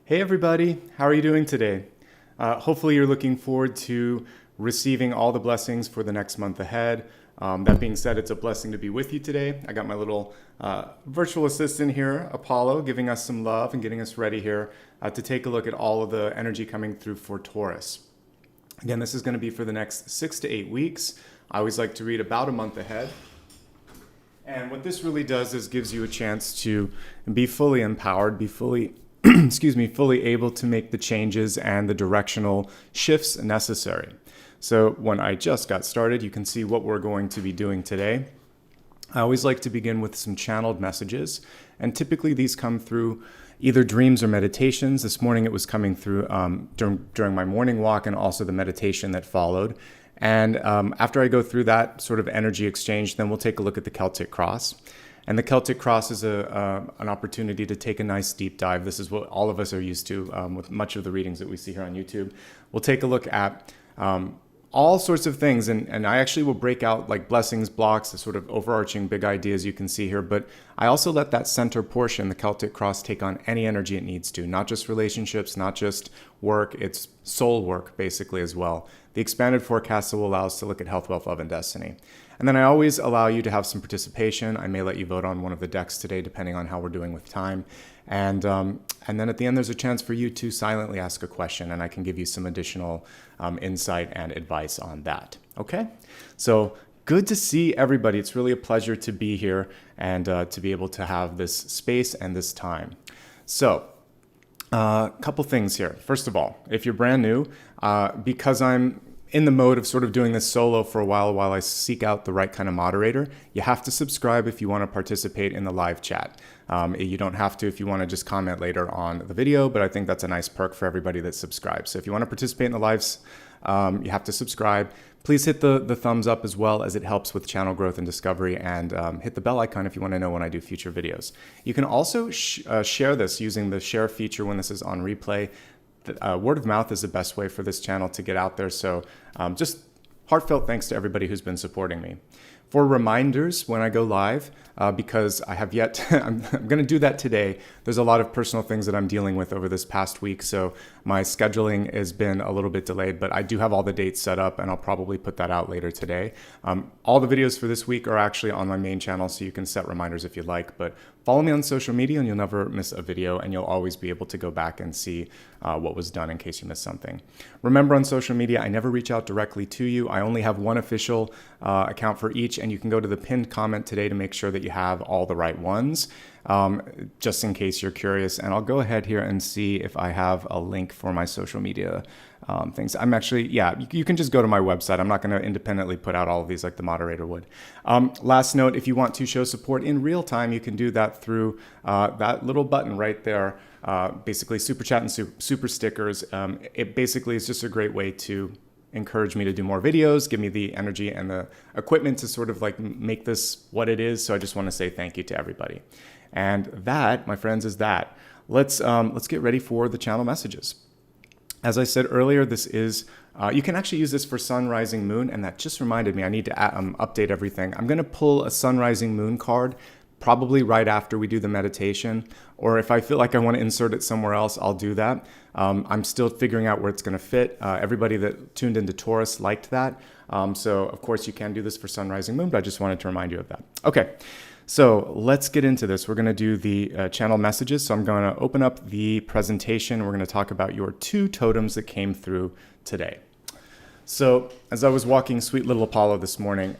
Hey everybody, how are you doing today? Hopefully you're looking forward to receiving all the blessings for the next month ahead. That being said, it's a blessing to be with you today. I got my little virtual assistant here, Apollo, giving us some love and getting us ready here to take a look at all of the energy coming through for Taurus. Again, this is going to be for the next 6 to 8 weeks. I always like to read about a month ahead. And what this really does is gives you a chance to be fully empowered, be fully fully able to make the changes and the directional shifts necessary. So when I just got started, you can see what we're going to be doing today. I always like to begin with some channeled messages, and typically these come through either dreams or meditations. This morning it was coming through during my morning walk and also the meditation that followed. And after I go through that sort of energy exchange, then we'll take a look at the Celtic Cross. And the Celtic Cross is an opportunity to take a nice deep dive. This is what all of us are used to with much of the readings that we see here on YouTube. We'll take a look at all sorts of things. And I actually will break out like blessings blocks, the sort of overarching big ideas you can see here. But I also let that center portion, the Celtic Cross, take on any energy it needs to. Not just relationships, not just work. It's soul work, basically, as well. The expanded forecast will allow us to look at health, wealth, love, and destiny. And then I always allow you to have some participation. I may let you vote on one of the decks today, depending on how we're doing with time. And then at the end, there's a chance for you to silently ask a question, and I can give you some additional insight and advice on that. Okay? So good to see everybody. It's really a pleasure to be here and to be able to have this space and this time. So a couple things here. First of all, if you're brand new, because I'm in the mode of sort of doing this solo for a while I seek out the right kind of moderator, you have to subscribe if you want to participate in the live chat. You don't have to if you want to just comment later on the video, but I think that's a nice perk for everybody that subscribes. So if you want to participate in the lives, you have to subscribe. Please hit the thumbs up as well, as it helps with channel growth and discovery, and hit the bell icon if you want to know when I do future videos. You can also share this using the share feature when this is on replay. Word of mouth is the best way for this channel to get out there. So just heartfelt thanks to everybody who's been supporting me. For reminders when I go live, because I have yet, I'm going to do that today. There's a lot of personal things that I'm dealing with over this past week, so my scheduling has been a little bit delayed, but I do have all the dates set up, and I'll probably put that out later today. All the videos for this week are actually on my main channel, so you can set reminders if you'd like, but follow me on social media and you'll never miss a video, and you'll always be able to go back and see what was done in case you missed something. Remember, on social media, I never reach out directly to you. I only have one official account for each, and you can go to the pinned comment today to make sure that you have all the right ones, just in case you're curious. And I'll go ahead here and see if I have a link for my social media things. I'm actually, yeah, you can just go to my website. I'm not going to independently put out all of these like the moderator would. Last note, if you want to show support in real time, you can do that through that little button right there, basically Super Chat and Super Stickers. It basically is just a great way to encourage me to do more videos, give me the energy and the equipment to sort of like make this what it is. So I just want to say thank you to everybody. And that, my friends, is that. Let's get ready for the channel messages. As I said earlier, this is, you can actually use this for sun, rising, moon, and that just reminded me I need to update everything. I'm going to pull a sun, rising, moon card probably right after we do the meditation, or if I feel like I want to insert it somewhere else, I'll do that. I'm still figuring out where it's going to fit. Everybody that tuned into Taurus liked that. So of course you can do this for sun, rising, moon, but I just wanted to remind you of that. Okay. So let's get into this. We're going to do the channel messages. So I'm going to open up the presentation. We're going to talk about your 2 totems that came through today. So as I was walking sweet little Apollo this morning,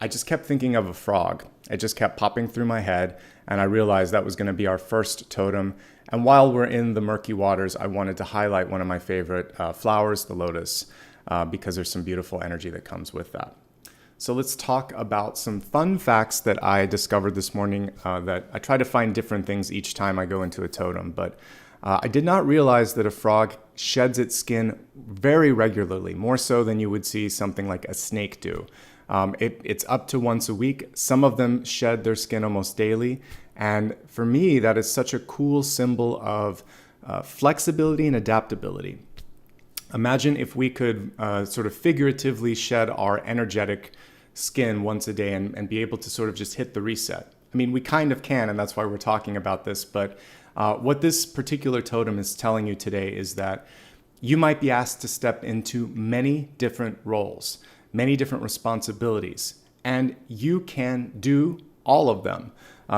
I just kept thinking of a frog. It just kept popping through my head, and I realized that was going to be our first totem. And while we're in the murky waters, I wanted to highlight one of my favorite flowers, the lotus, because there's some beautiful energy that comes with that. So let's talk about some fun facts that I discovered this morning. That I try to find different things each time I go into a totem, but I did not realize that a frog sheds its skin very regularly, more so than you would see something like a snake do. It's up to once a week. Some of them shed their skin almost daily. And for me, that is such a cool symbol of flexibility and adaptability. Imagine if we could sort of figuratively shed our energetic skin once a day and be able to sort of just hit the reset. I mean, we kind of can, and that's why we're talking about this, but What this particular totem is telling you today is that you might be asked to step into many different roles, many different responsibilities, and you can do all of them.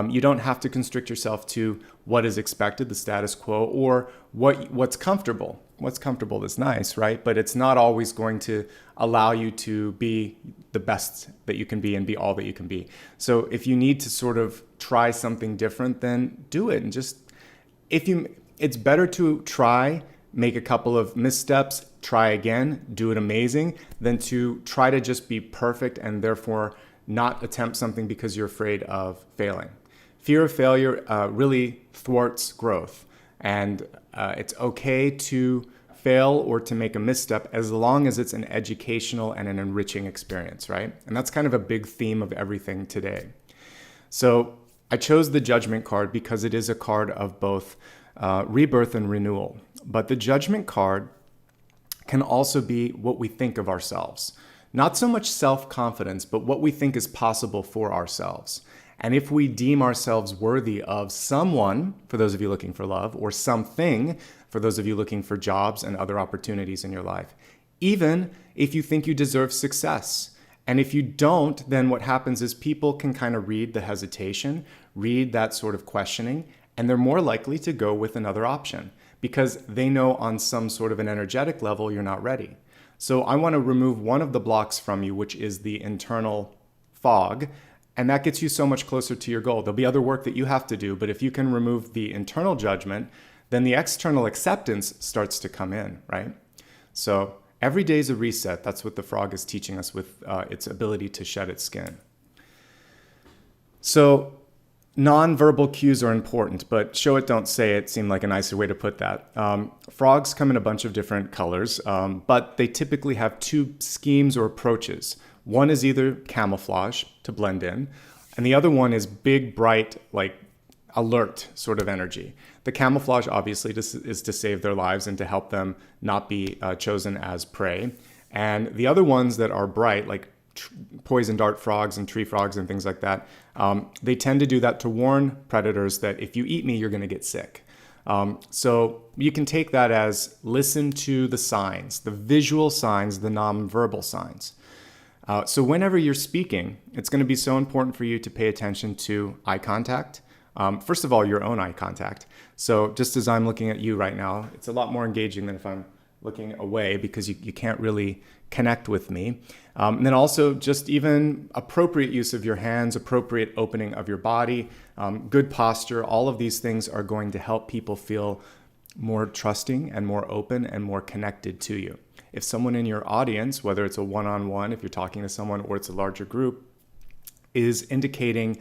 You don't have to constrict yourself to what is expected, the status quo, or what's comfortable. What's comfortable is nice, right? But it's not always going to allow you to be the best that you can be and be all that you can be. So if you need to sort of try something different, then do it. And just, it's better to try, make a couple of missteps, try again, do it amazing, than to try to just be perfect and therefore not attempt something because you're afraid of failing. Fear of failure really thwarts growth. And it's okay to fail or to make a misstep as long as it's an educational and an enriching experience, right? And that's kind of a big theme of everything today. So I chose the Judgment card because it is a card of both rebirth and renewal. But the Judgment card can also be what we think of ourselves. Not so much self-confidence, but what we think is possible for ourselves. And if we deem ourselves worthy of someone, for those of you looking for love, or something, for those of you looking for jobs and other opportunities in your life, even if you think you deserve success. And if you don't, then what happens is people can kind of read the hesitation, read that sort of questioning, and they're more likely to go with another option because they know on some sort of an energetic level you're not ready. So I want to remove one of the blocks from you, which is the internal fog. And that gets you so much closer to your goal. There'll be other work that you have to do, but if you can remove the internal judgment, then the external acceptance starts to come in, right? So every day is a reset. That's what the frog is teaching us with its ability to shed its skin. So non-verbal cues are important, but show it, don't say it seemed like a nicer way to put that. Frogs come in a bunch of different colors, but they typically have two schemes or approaches. One is either camouflage to blend in, and the other one is big, bright, like alert sort of energy. The camouflage obviously is to save their lives and to help them not be chosen as prey. And the other ones that are bright, like poison dart frogs and tree frogs and things like that, they tend to do that to warn predators that if you eat me, you're going to get sick. So you can take that as listen to the signs, the visual signs, the non-verbal signs. So whenever you're speaking, it's going to be so important for you to pay attention to eye contact. First of all, your own eye contact. So just as I'm looking at you right now, it's a lot more engaging than if I'm looking away because you can't really connect with me. And then also just even appropriate use of your hands, appropriate opening of your body, good posture, all of these things are going to help people feel more trusting and more open and more connected to you. If someone in your audience, whether it's a one-on-one, if you're talking to someone, or it's a larger group, is indicating,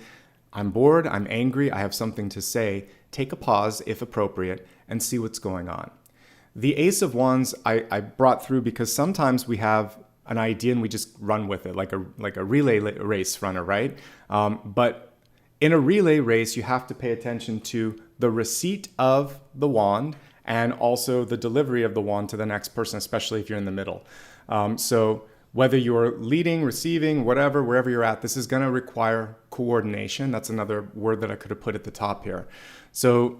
I'm bored, I'm angry, I have something to say, take a pause, if appropriate, and see what's going on. The Ace of Wands I brought through because sometimes we have an idea and we just run with it, like a relay race runner, right? But in a relay race, you have to pay attention to the receipt of the wand and also the delivery of the wand to the next person, especially if you're in the middle. So whether you're leading, receiving, whatever, wherever you're at, this is going to require coordination. That's another word that I could have put at the top here. So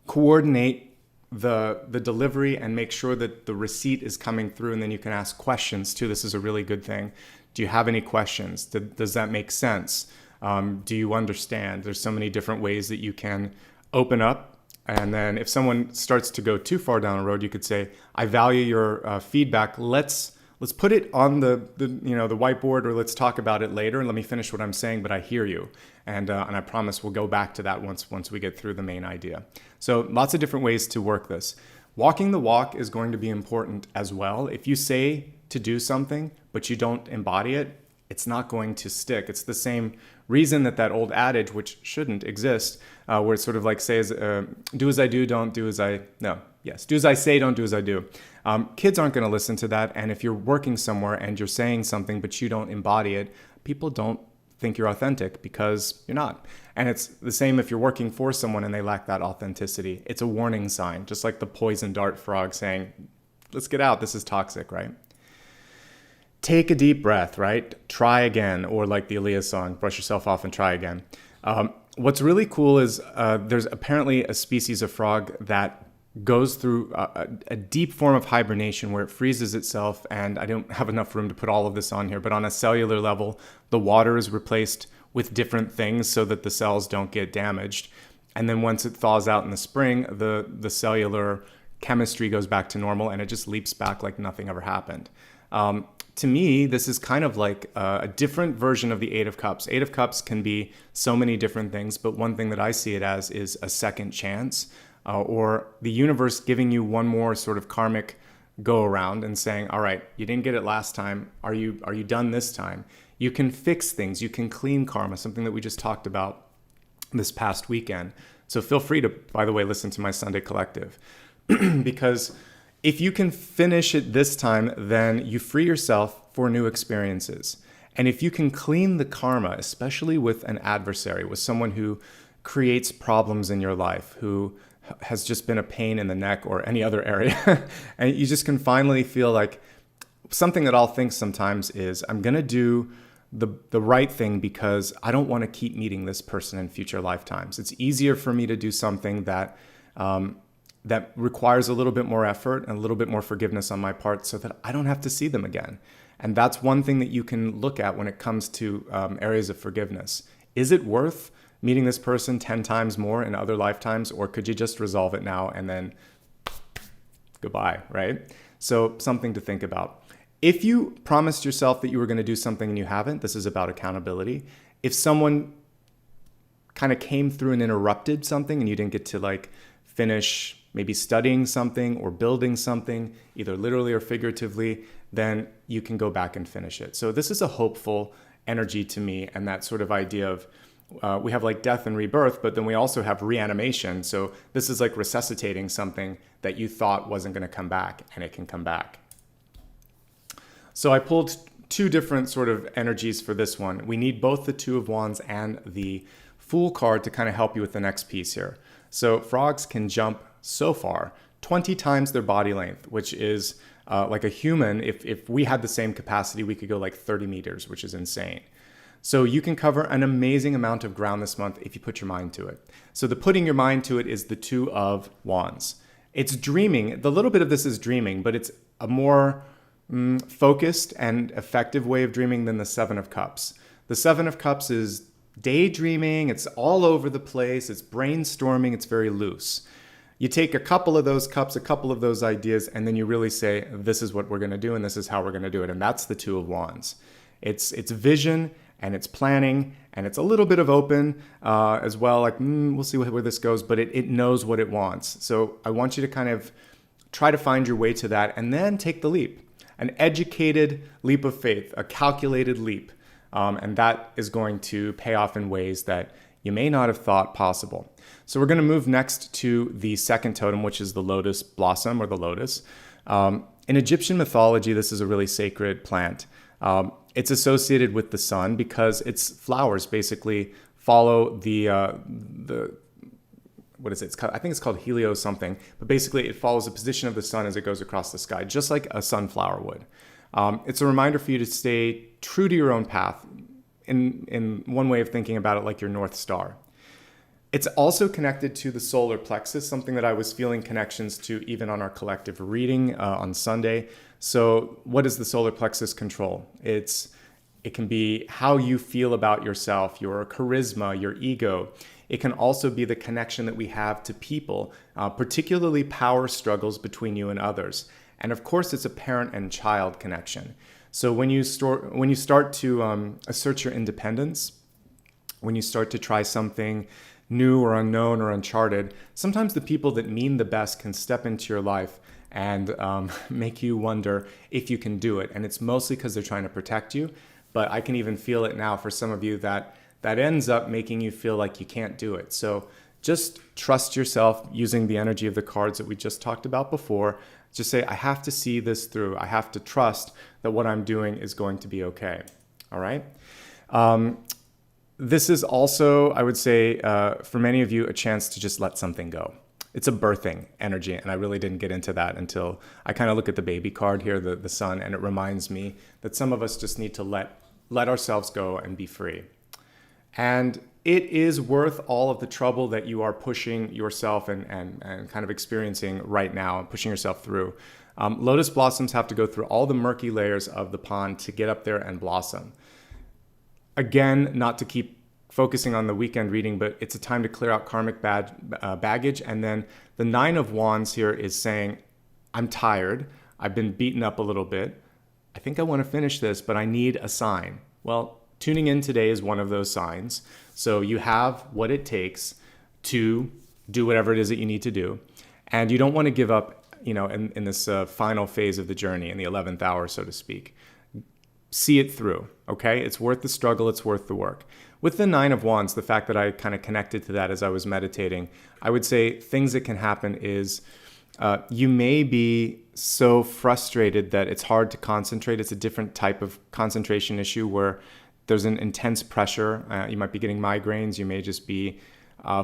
coordinate the delivery and make sure that the receipt is coming through, and then you can ask questions too. This is a really good thing. Do you have any questions? Does that make sense? Do you understand? There's so many different ways that you can open up. And then if someone starts to go too far down the road, you could say, I value your feedback. Let's put it on the whiteboard, or let's talk about it later. And let me finish what I'm saying, but I hear you. And I promise we'll go back to that once we get through the main idea. So lots of different ways to work this. Walking the walk is going to be important as well. If you say to do something, but you don't embody it, it's not going to stick. It's the same reason that old adage, which shouldn't exist, where it's sort of like says, do as I do, don't do as I, no, yes, do as I say, don't do as I do. Kids aren't going to listen to that. And if you're working somewhere and you're saying something, but you don't embody it, people don't think you're authentic because you're not. And it's the same if you're working for someone and they lack that authenticity. It's a warning sign, just like the poison dart frog saying, let's get out, this is toxic, right? Take a deep breath, right? Try again, or like the Aaliyah song, brush yourself off and try again. what's really cool is there's apparently a species of frog that goes through a deep form of hibernation where it freezes itself. And I don't have enough room to put all of this on here, but on a cellular level, the water is replaced with different things so that the cells don't get damaged. And then once it thaws out in the spring, the cellular chemistry goes back to normal and it just leaps back like nothing ever happened. To me, this is kind of like a different version of the Eight of Cups. Eight of Cups can be so many different things, but one thing that I see it as is a second chance, or the universe giving you one more sort of karmic go around and saying, all right, you didn't get it last time. Are you done this time? You can fix things. You can clean karma, something that we just talked about this past weekend. So feel free to, by the way, listen to my Sunday Collective because if you can finish it this time, then you free yourself for new experiences. And if you can clean the karma, especially with an adversary, with someone who creates problems in your life, who has just been a pain in the neck or any other area, and you just can finally feel like something that I'll think sometimes is, I'm going to do the right thing because I don't want to keep meeting this person in future lifetimes. It's easier for me to do something that that requires a little bit more effort and a little bit more forgiveness on my part so that I don't have to see them again. And that's one thing that you can look at when it comes to areas of forgiveness. Is it worth meeting this person 10 times more in other lifetimes, or could you just resolve it now and then goodbye, right? So something to think about. If you promised yourself that you were going to do something and you haven't, this is about accountability. If someone kind of came through and interrupted something and you didn't get to like finish maybe studying something or building something, either literally or figuratively, then you can go back and finish it. So this is a hopeful energy to me, and that sort of idea of we have like death and rebirth, but then we also have reanimation. So this is like resuscitating something that you thought wasn't going to come back, and it can come back. So I pulled two different sort of energies for this one. We need both the Two of Wands and the Fool card to kind of help you with the next piece here. So frogs can jump so far, 20 times their body length, which is like a human. If we had the same capacity, we could go like 30 meters, which is insane. So you can cover an amazing amount of ground this month if you put your mind to it. So the putting your mind to it is the Two of Wands. It's dreaming. The little bit of this is dreaming, but it's a more focused and effective way of dreaming than the Seven of Cups. The Seven of Cups is daydreaming. It's all over the place. It's brainstorming. It's very loose. You take a couple of those cups, a couple of those ideas, and then you really say, this is what we're going to do, and this is how we're going to do it. And that's the Two of Wands. It's vision, and it's planning, and it's a little bit of open as well. Like, we'll see where this goes, but it knows what it wants. So I want you to kind of try to find your way to that, and then take the leap. An educated leap of faith, a calculated leap. And that is going to pay off in ways that you may not have thought possible. So we're going to move next to the second totem, which is the lotus blossom or the lotus. In Egyptian mythology, this is a really sacred plant. It's associated with the sun because its flowers basically follow the what is it? I think it's called helio something, but basically it follows the position of the sun as it goes across the sky, just like a sunflower would. It's a reminder for you to stay true to your own path, in one way of thinking about it, like your North Star. It's also connected to the solar plexus, something that I was feeling connections to even on our collective reading on Sunday. So what does the solar plexus control? It can be how you feel about yourself, your charisma, your ego. It can also be the connection that we have to people, particularly power struggles between you and others. And of course, it's a parent and child connection. So when you start to assert your independence, when you start to try something new or unknown or uncharted, sometimes the people that mean the best can step into your life and make you wonder if you can do it. And it's mostly because they're trying to protect you. But I can even feel it now for some of you that ends up making you feel like you can't do it. So just trust yourself using the energy of the cards that we just talked about before. Just say, I have to see this through. I have to trust that what I'm doing is going to be okay. All right? This is also, I would say, for many of you, a chance to just let something go. It's a birthing energy, and I really didn't get into that until I kind of look at the baby card here, the sun, and it reminds me that some of us just need to let ourselves go and be free. And it is worth all of the trouble that you are pushing yourself and kind of experiencing right now and pushing yourself through. Lotus blossoms have to go through all the murky layers of the pond to get up there and blossom. Again, not to keep focusing on the weekend reading, but it's a time to clear out karmic baggage. And then the Nine of Wands here is saying, I'm tired. I've been beaten up a little bit. I think I want to finish this, but I need a sign. Well, tuning in today is one of those signs. So you have what it takes to do whatever it is that you need to do. And you don't want to give up, in this final phase of the journey, in the 11th hour, so to speak. See it through, okay? It's worth the struggle. It's worth the work. With the Nine of Wands, the fact that I kind of connected to that as I was meditating, I would say things that can happen is you may be so frustrated that it's hard to concentrate. It's a different type of concentration issue where there's an intense pressure. You might be getting migraines. You may just be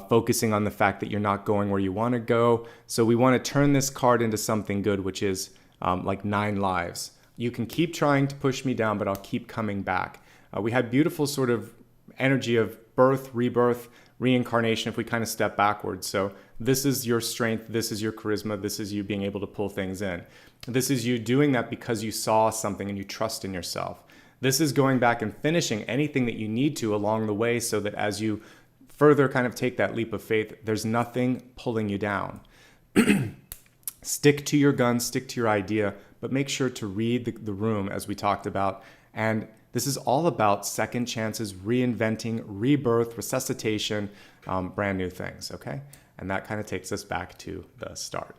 focusing on the fact that you're not going where you want to go. So we want to turn this card into something good, which is like 9 lives. You can keep trying to push me down, but I'll keep coming back. We had beautiful sort of energy of birth, rebirth, reincarnation if we kind of step backwards. So this is your strength. This is your charisma. This is you being able to pull things in. This is you doing that because you saw something and you trust in yourself. This is going back and finishing anything that you need to along the way so that as you further kind of take that leap of faith, there's nothing pulling you down. Stick to your guns, stick to your idea, but make sure to read the room as we talked about. And this is all about second chances, reinventing, rebirth, resuscitation, brand new things, okay? And that kind of takes us back to the start.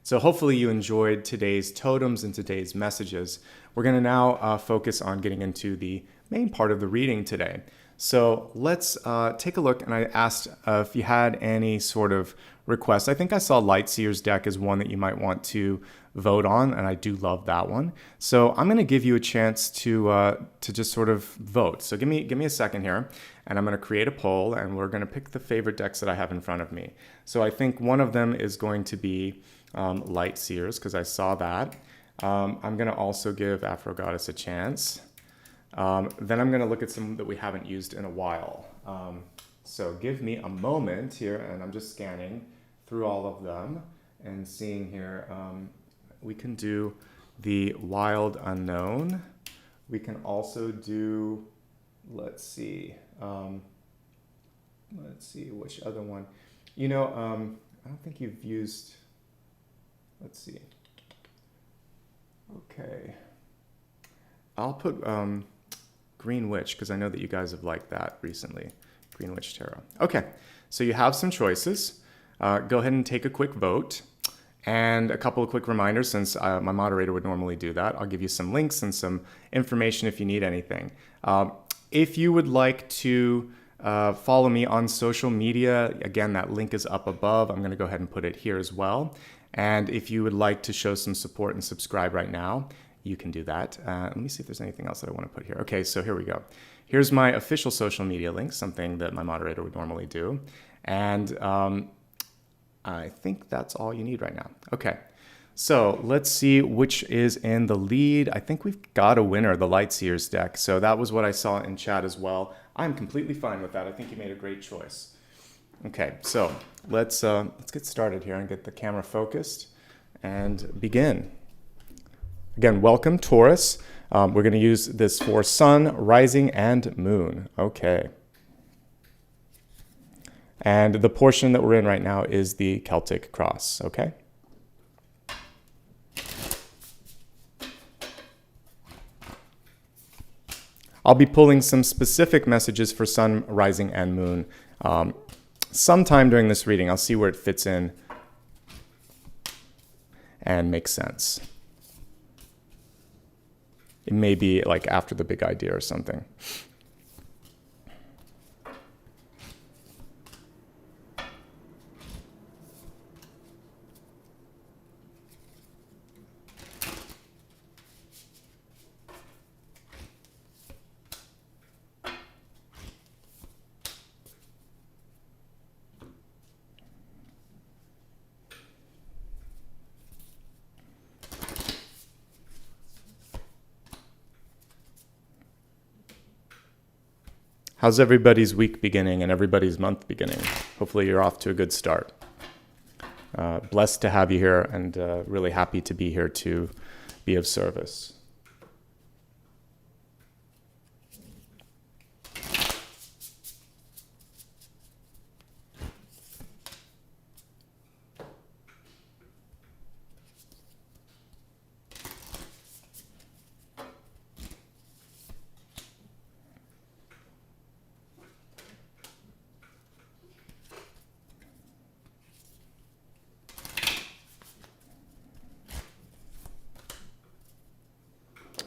So hopefully you enjoyed today's totems and today's messages. We're going to now focus on getting into the main part of the reading today. So let's take a look. And I asked if you had any sort of requests. I think I saw Lightseer's deck as one that you might want to vote on, and I do love that one. So I'm going to give you a chance to just sort of vote. So give me a second here, and I'm going to create a poll, and we're going to pick the favorite decks that I have in front of me. So I think one of them is going to be Lightseer's, because I saw that. I'm going to also give Afro Goddess a chance. Then I'm going to look at some that we haven't used in a while. So give me a moment here, and I'm just scanning through all of them and seeing here. We can do the Wild Unknown. We can also do, let's see which other one. I don't think you've used, let's see. Okay. I'll put Green Witch, because I know that you guys have liked that recently. Green Witch Tarot. Okay, so you have some choices. Go ahead and take a quick vote. And a couple of quick reminders, since my moderator would normally do that. I'll give you some links and some information if you need anything. If you would like to follow me on social media, again, that link is up above. I'm going to go ahead and put it here as well. And if you would like to show some support and subscribe right now, you can do that. Let me see if there's anything else that I want to put here. Okay, so here we go. Here's my official social media link, something that my moderator would normally do. And I think that's all you need right now. Okay, so let's see which is in the lead. I think we've got a winner, the Lightseer's deck. So that was what I saw in chat as well. I'm completely fine with that. I think you made a great choice. Okay, so let's get started here and get the camera focused and begin. Again, welcome, Taurus. We're going to use this for Sun, Rising, and Moon. Okay. And the portion that we're in right now is the Celtic Cross, okay? I'll be pulling some specific messages for Sun, Rising, and Moon sometime during this reading. I'll see where it fits in and makes sense. It may be like after the big idea or something. How's everybody's week beginning and everybody's month beginning? Hopefully you're off to a good start. Blessed to have you here and really happy to be here to be of service.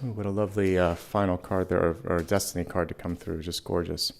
Ooh, what a lovely final card there, or a destiny card to come through. Just gorgeous.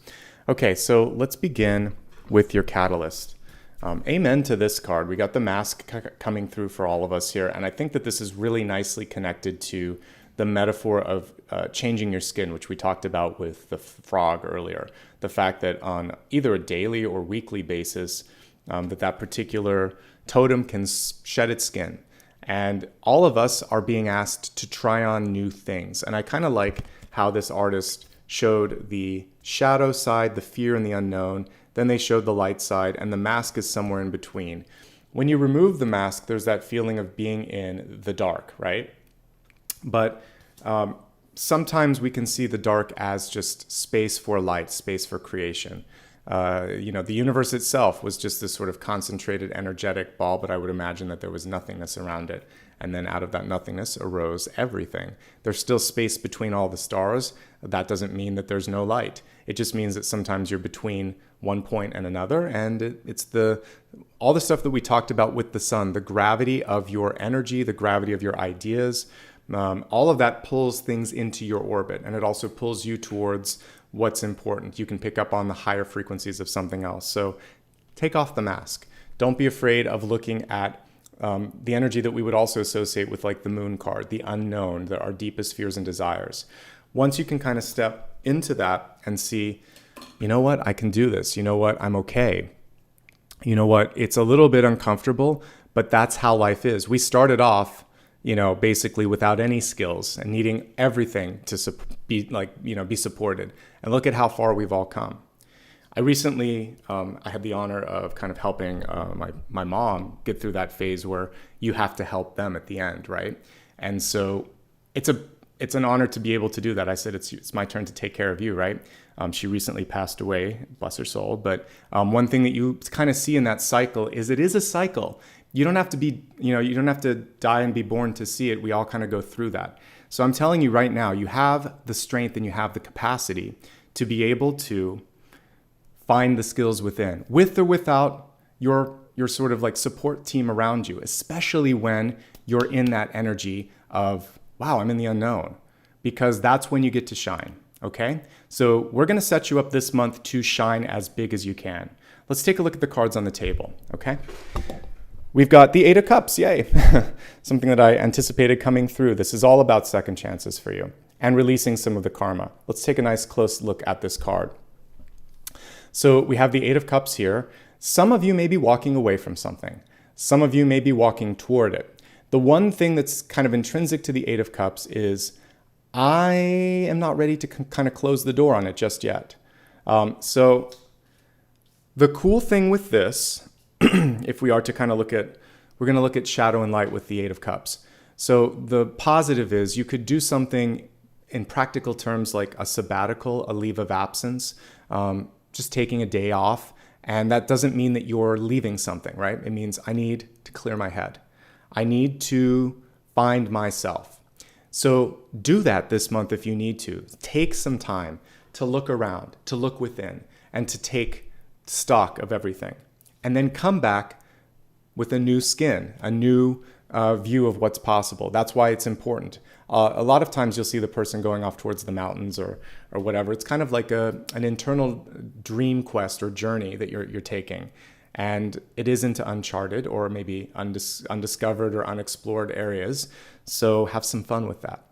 Okay, so let's begin with your catalyst. Amen to this card. We got the mask coming through for all of us here, and I think that this is really nicely connected to the metaphor of changing your skin, which we talked about with the frog earlier. The fact that on either a daily or weekly basis, that particular totem can shed its skin. And all of us are being asked to try on new things. And I kind of like how this artist showed the shadow side, the fear and the unknown. Then they showed the light side, and the mask is somewhere in between. When you remove the mask, there's that feeling of being in the dark, right? But sometimes we can see the dark as just space for light, space for creation. The universe itself was just this sort of concentrated, energetic ball, but I would imagine that there was nothingness around it. And then out of that nothingness arose everything. There's still space between all the stars. That doesn't mean that there's no light. It just means that sometimes you're between one point and another. And it's all the stuff that we talked about with the sun, the gravity of your energy, the gravity of your ideas, all of that pulls things into your orbit. And it also pulls you towards what's important. You can pick up on the higher frequencies of something else. So take off the mask. Don't be afraid of looking at the energy that we would also associate with like the moon card, the unknown, our deepest fears and desires. Once you can kind of step into that and see, you know what, I can do this. You know what, I'm okay. You know what, it's a little bit uncomfortable, but that's how life is. We started off basically without any skills and needing everything to be supported. And look at how far we've all come. I recently, I had the honor of kind of helping my mom get through that phase where you have to help them at the end, right? And so it's an honor to be able to do that. I said, it's my turn to take care of you, right? She recently passed away, bless her soul. But one thing that you kind of see in that cycle is it is a cycle. You don't have to be, you don't have to die and be born to see it. We all kind of go through that. So I'm telling you right now, you have the strength and you have the capacity to be able to find the skills within, with or without your sort of like support team around you, especially when you're in that energy of, wow, I'm in the unknown, because that's when you get to shine. Okay. So we're going to set you up this month to shine as big as you can. Let's take a look at the cards on the table. Okay. We've got the Eight of Cups, yay. Something that I anticipated coming through. This is all about second chances for you and releasing some of the karma. Let's take a nice close look at this card. So we have the Eight of Cups here. Some of you may be walking away from something. Some of you may be walking toward it. The one thing that's kind of intrinsic to the Eight of Cups is I am not ready to kind of close the door on it just yet. So the cool thing with this, if we are to kind of we're going to look at shadow and light with the Eight of Cups. So the positive is you could do something in practical terms like a sabbatical, a leave of absence, just taking a day off. And that doesn't mean that you're leaving something, right? It means I need to clear my head. I need to find myself. So do that this month if you need to. Take some time to look around, to look within, and to take stock of everything. And then come back with a new skin, a new view of what's possible. That's why it's important. A lot of times you'll see the person going off towards the mountains or whatever. It's kind of like an internal dream quest or journey that you're taking. And it is into uncharted or maybe undiscovered or unexplored areas. So have some fun with that.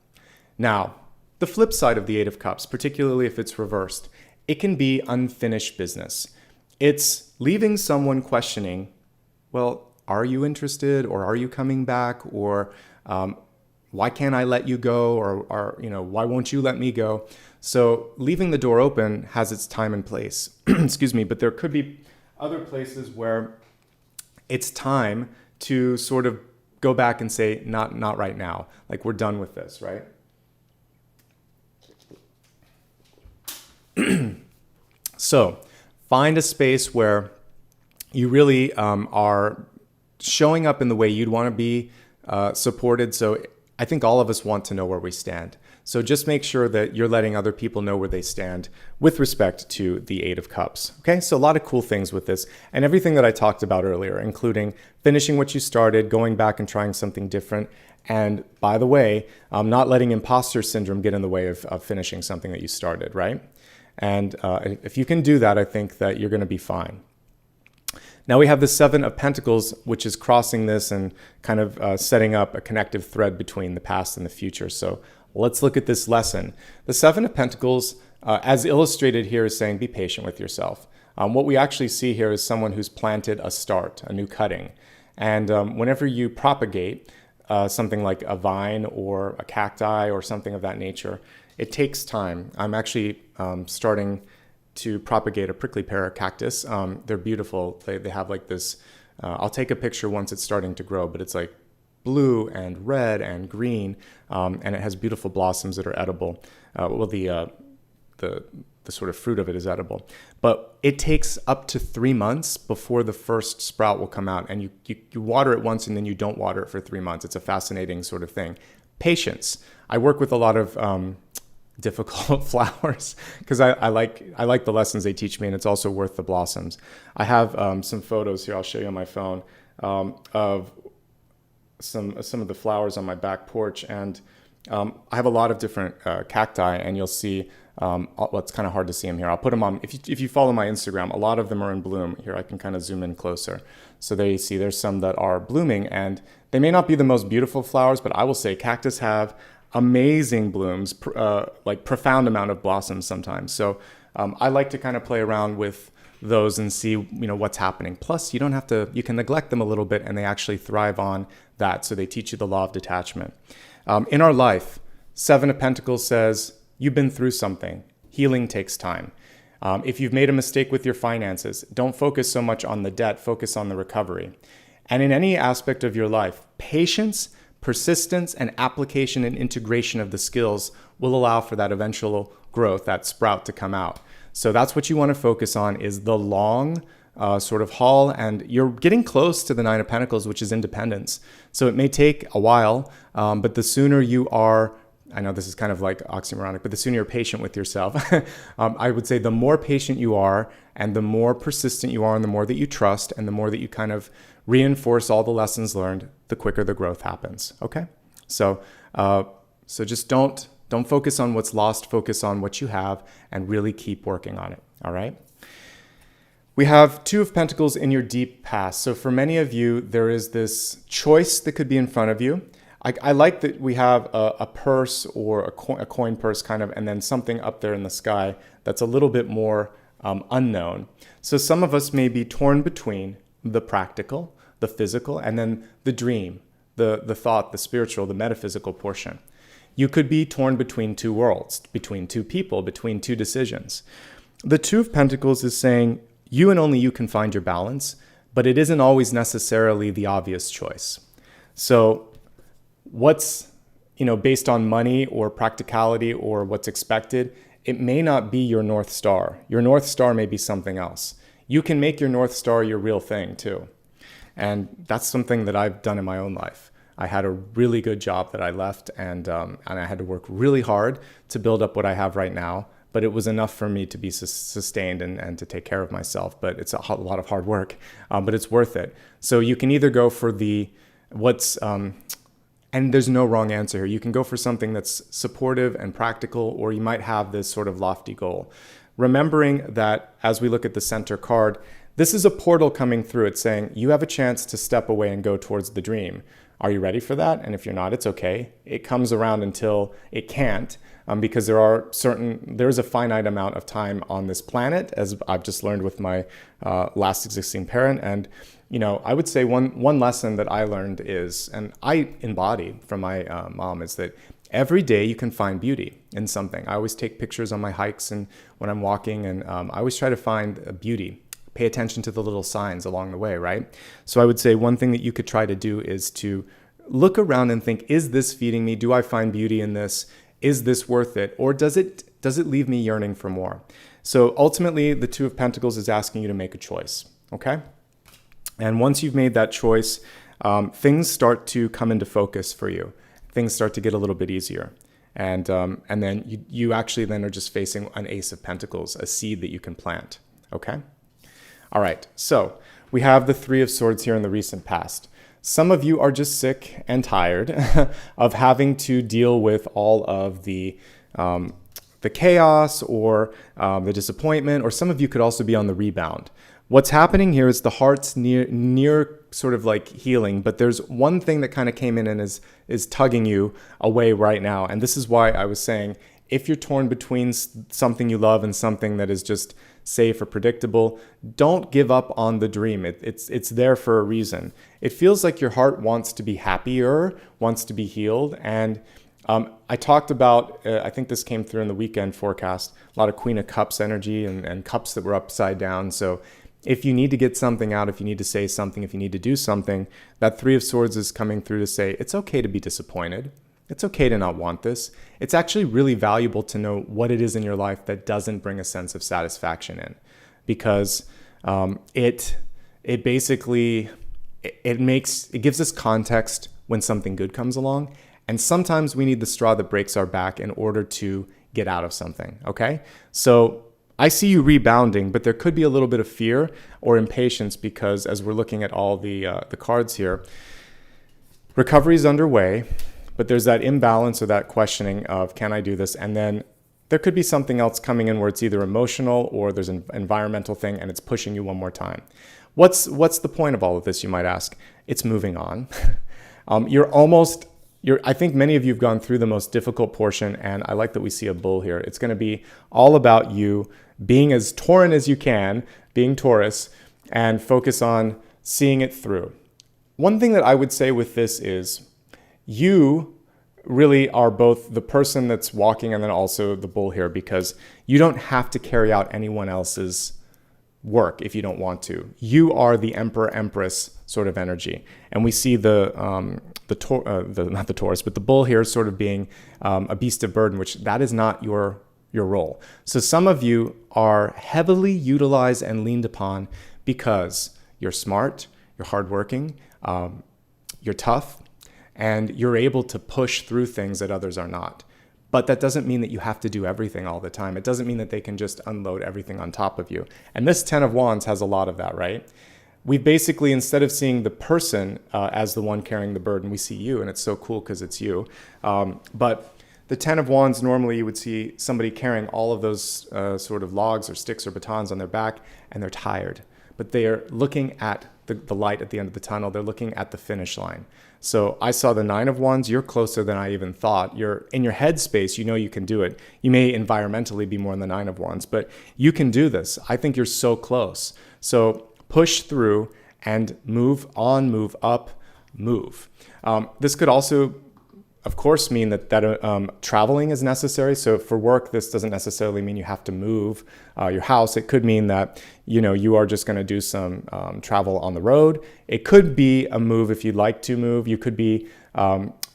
Now, the flip side of the Eight of Cups, particularly if it's reversed, it can be unfinished business. It's leaving someone questioning, well, are you interested or are you coming back? Or why can't I let you go? Or why won't you let me go? So leaving the door open has its time and place. Excuse me, but there could be other places where it's time to sort of go back and say, not right now. Like, we're done with this, right? So find a space where you really are showing up in the way you'd want to be supported. So I think all of us want to know where we stand. So just make sure that you're letting other people know where they stand with respect to the Eight of Cups. Okay, so a lot of cool things with this, and everything that I talked about earlier, including finishing what you started, going back and trying something different. And by the way, not letting imposter syndrome get in the way of finishing something that you started, right? And if you can do that, I think that you're going to be fine. Now we have the Seven of Pentacles, which is crossing this and kind of setting up a connective thread between the past and the future. So let's look at this lesson. The Seven of Pentacles, as illustrated here, is saying be patient with yourself. What we actually see here is someone who's planted a start, a new cutting. And whenever you propagate something like a vine or a cacti or something of that nature, it takes time. I'm actually starting to propagate a prickly pear cactus. They're beautiful. They have like this, I'll take a picture once it's starting to grow, but it's like blue and red and green, and it has beautiful blossoms that are edible. The sort of fruit of it is edible. But it takes up to 3 months before the first sprout will come out, and you water it once and then you don't water it for 3 months. It's a fascinating sort of thing. Patience. I work with a lot of difficult flowers because I like the lessons they teach me, and it's also worth the blossoms. I have some photos here. I'll show you on my phone of some of the flowers on my back porch, and I have a lot of different cacti, and you'll see. Well, it's kind of hard to see them here. I'll put them on. If you follow my Instagram, a lot of them are in bloom. Here, I can kind of zoom in closer. So there you see. There's some that are blooming, and they may not be the most beautiful flowers, but I will say cactus have amazing blooms, like profound amount of blossoms sometimes. So I like to kind of play around with those and see what's happening. Plus, you don't have to. You can neglect them a little bit, and they actually thrive on that. So they teach you the law of detachment. In our life, Seven of Pentacles says you've been through something. Healing takes time. If you've made a mistake with your finances, don't focus so much on the debt. Focus on the recovery. And in any aspect of your life, patience, persistence, and application and integration of the skills will allow for that eventual growth, that sprout to come out. So that's what you want to focus on, is the long sort of haul, and you're getting close to the Nine of Pentacles, which is independence. So it may take a while, but the sooner you are, I know this is kind of like oxymoronic, but the sooner you're patient with yourself, I would say the more patient you are and the more persistent you are and the more that you trust and the more that you kind of reinforce all the lessons learned, the quicker the growth happens. Okay? So just don't focus on what's lost, focus on what you have and really keep working on it. All right? We have Two of Pentacles in your deep past. So for many of you, there is this choice that could be in front of you. I like that we have a purse or a coin purse kind of, and then something up there in the sky that's a little bit more unknown. So some of us may be torn between the practical, the physical, and then the dream, the thought, the spiritual, the metaphysical portion. You could be torn between two worlds, between two people, between two decisions. The Two of Pentacles is saying you and only you can find your balance, but it isn't always necessarily the obvious choice. So what's, based on money or practicality or what's expected, it may not be your North Star. Your North Star may be something else. You can make your North Star your real thing too. And that's something that I've done in my own life. I had a really good job that I left, and I had to work really hard to build up what I have right now. But it was enough for me to be sustained and to take care of myself. But it's a lot of hard work, but it's worth it. So you can either go for and there's no wrong answer here. You can go for something that's supportive and practical, or you might have this sort of lofty goal. Remembering that as we look at the center card, this is a portal coming through. It's saying you have a chance to step away and go towards the dream. Are you ready for that? And if you're not, it's okay. It comes around until it can't, because there's a finite amount of time on this planet, as I've just learned with my last existing parent. And I would say one lesson that I learned is, and I embody from my mom, is that every day you can find beauty in something. I always take pictures on my hikes and when I'm walking, and I always try to find a beauty. Pay attention to the little signs along the way, right? So I would say one thing that you could try to do is to look around and think, is this feeding me? Do I find beauty in this? Is this worth it? Or does it leave me yearning for more? So ultimately, the Two of Pentacles is asking you to make a choice, okay? And once you've made that choice, things start to come into focus for you. Things start to get a little bit easier. And then you actually then are just facing an Ace of Pentacles, a seed that you can plant, okay? All right, so we have the Three of Swords here in the recent past. Some of you are just sick and tired of having to deal with all of the chaos or the disappointment, or some of you could also be on the rebound. What's happening here is the heart's near sort of like healing, but there's one thing that kind of came in and is tugging you away right now. And this is why I was saying, if you're torn between something you love and something that is just safe or predictable, don't give up on the dream. It's there for a reason. It feels like your heart wants to be happier, wants to be healed. And I talked about, I think this came through in the weekend forecast, a lot of Queen of Cups energy and cups that were upside down. So if you need to get something out, if you need to say something, if you need to do something, that Three of Swords is coming through to say, it's okay to be disappointed. It's okay to not want this. It's actually really valuable to know what it is in your life that doesn't bring a sense of satisfaction in, because it basically gives us context when something good comes along, and sometimes we need the straw that breaks our back in order to get out of something. Okay, so I see you rebounding, but there could be a little bit of fear or impatience, because as we're looking at all the cards here, recovery is underway. But there's that imbalance or that questioning of, can I do this? And then there could be something else coming in where it's either emotional or there's an environmental thing and it's pushing you one more time. What's the point of all of this, you might ask? It's moving on. I think many of you have gone through the most difficult portion, and I like that we see a bull here. It's going to be all about you being as Tauran as you can, being Taurus, and focus on seeing it through. One thing that I would say with this is, you really are both the person that's walking and then also the bull here, because you don't have to carry out anyone else's work if you don't want to. You are the Emperor Empress sort of energy, and we see not the Taurus, but the bull here sort of being a beast of burden, which that is not your role. So some of you are heavily utilized and leaned upon because you're smart, you're hardworking, you're tough, and you're able to push through things that others are not. But that doesn't mean that you have to do everything all the time. It doesn't mean that they can just unload everything on top of you. And this Ten of Wands has a lot of that, right? We basically, instead of seeing the person as the one carrying the burden, we see you, and it's so cool because it's you. But the Ten of Wands, normally you would see somebody carrying all of those sort of logs or sticks or batons on their back, and they're tired. But they are looking at the light at the end of the tunnel. They're looking at the finish line. So I saw the Nine of Wands. You're closer than I even thought. You're in your head space. You know you can do it. You may environmentally be more in the Nine of Wands, but you can do this. I think you're so close. So push through and move on, move up, move. This could also, of course, mean that traveling is necessary. So for work, this doesn't necessarily mean you have to move your house. It could mean that you are just going to do some travel on the road. It could be a move if you'd like to move. You could be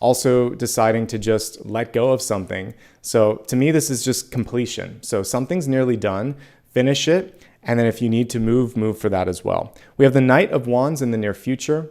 also deciding to just let go of something. So to me, this is just completion. So something's nearly done. Finish it. And then if you need to move for that as well. We have the Knight of Wands in the near future.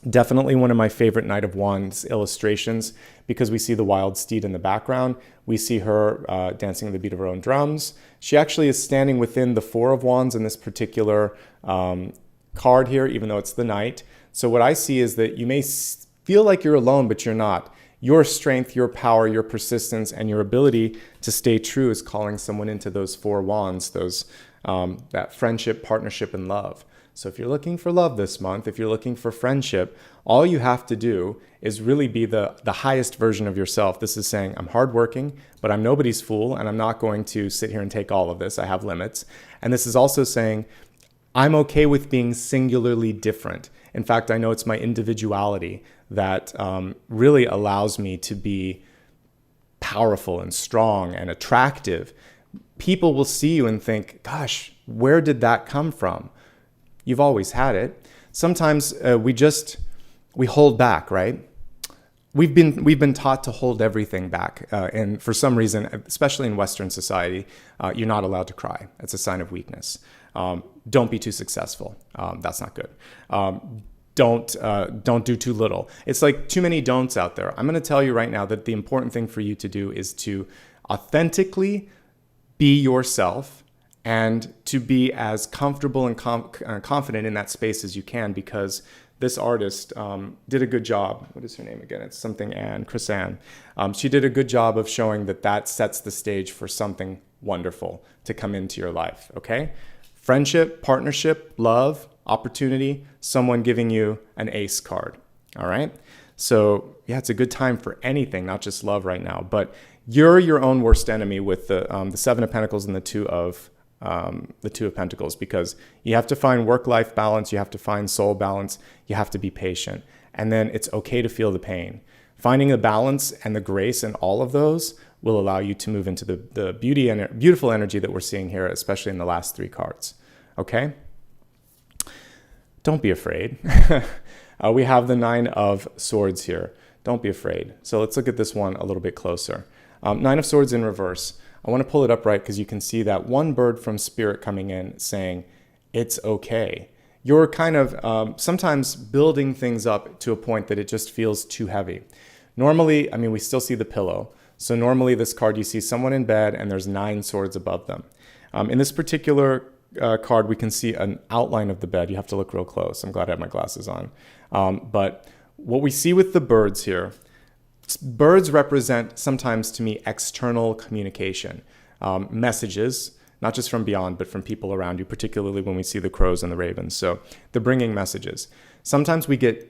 Definitely one of my favorite Knight of Wands illustrations, because we see the wild steed in the background. We see her dancing to the beat of her own drums. She actually is standing within the Four of Wands in this particular card here, even though it's the Knight. So what I see is that you may feel like you're alone, but you're not. Your strength, your power, your persistence, and your ability to stay true is calling someone into those Four Wands, that friendship, partnership, and love. So if you're looking for love this month, if you're looking for friendship, all you have to do is really be the highest version of yourself. This is saying, I'm hardworking, but I'm nobody's fool, and I'm not going to sit here and take all of this. I have limits. And this is also saying, I'm okay with being singularly different. In fact, I know it's my individuality that really allows me to be powerful and strong and attractive. People will see you and think, gosh, where did that come from? You've always had it. Sometimes we hold back, right? We've been taught to hold everything back. And for some reason, especially in Western society, you're not allowed to cry. It's a sign of weakness. Don't be too successful. That's not good. Don't do too little. It's like too many don'ts out there. I'm going to tell you right now that the important thing for you to do is to authentically be yourself and to be as comfortable and confident in that space as you can, because this artist did a good job. What is her name again? It's something Chris Ann. She did a good job of showing that sets the stage for something wonderful to come into your life, okay? Friendship, partnership, love, opportunity, someone giving you an ace card, all right? So yeah, it's a good time for anything, not just love right now, but you're your own worst enemy with the Seven of Pentacles and the Two of Pentacles, because you have to find work-life balance, you have to find soul balance, you have to be patient, and then it's okay to feel the pain. Finding the balance and the grace in all of those will allow you to move into the beauty and beautiful energy that we're seeing here, especially in the last three cards, okay? Don't be afraid. We have the Nine of Swords here. Don't be afraid. So let's look at this one a little bit closer. Nine of Swords in reverse. I want to pull it up right because you can see that one bird from Spirit coming in saying, it's okay. You're kind of sometimes building things up to a point that it just feels too heavy. Normally, I mean, we still see the pillow. So normally this card, you see someone in bed and there's 9 swords above them. In this particular card, we can see an outline of the bed. You have to look real close. I'm glad I have my glasses on. But what we see with the birds here, birds represent sometimes to me external communication, messages, not just from beyond, but from people around you, particularly when we see the crows and the ravens. So they're bringing messages. Sometimes we get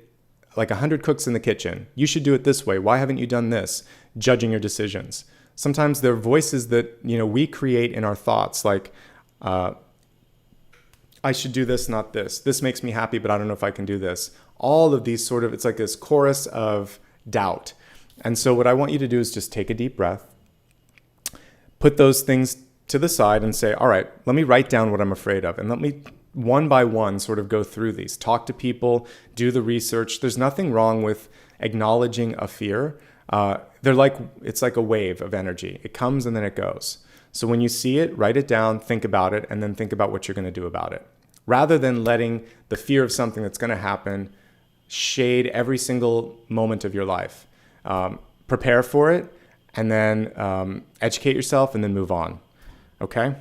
like 100 cooks in the kitchen. You should do it this way. Why haven't you done this? Judging your decisions. Sometimes there are voices that, we create in our thoughts, like, I should do this, not this. This makes me happy, but I don't know if I can do this. All of these it's like this chorus of doubt. And so what I want you to do is just take a deep breath, put those things to the side and say, all right, let me write down what I'm afraid of. And let me one by one sort of go through these, talk to people, do the research. There's nothing wrong with acknowledging a fear. It's like a wave of energy. It comes and then it goes. So when you see it, write it down, think about it, and then think about what you're going to do about it. Rather than letting the fear of something that's going to happen shade every single moment of your life. Prepare for it, and then educate yourself, and then move on. Okay?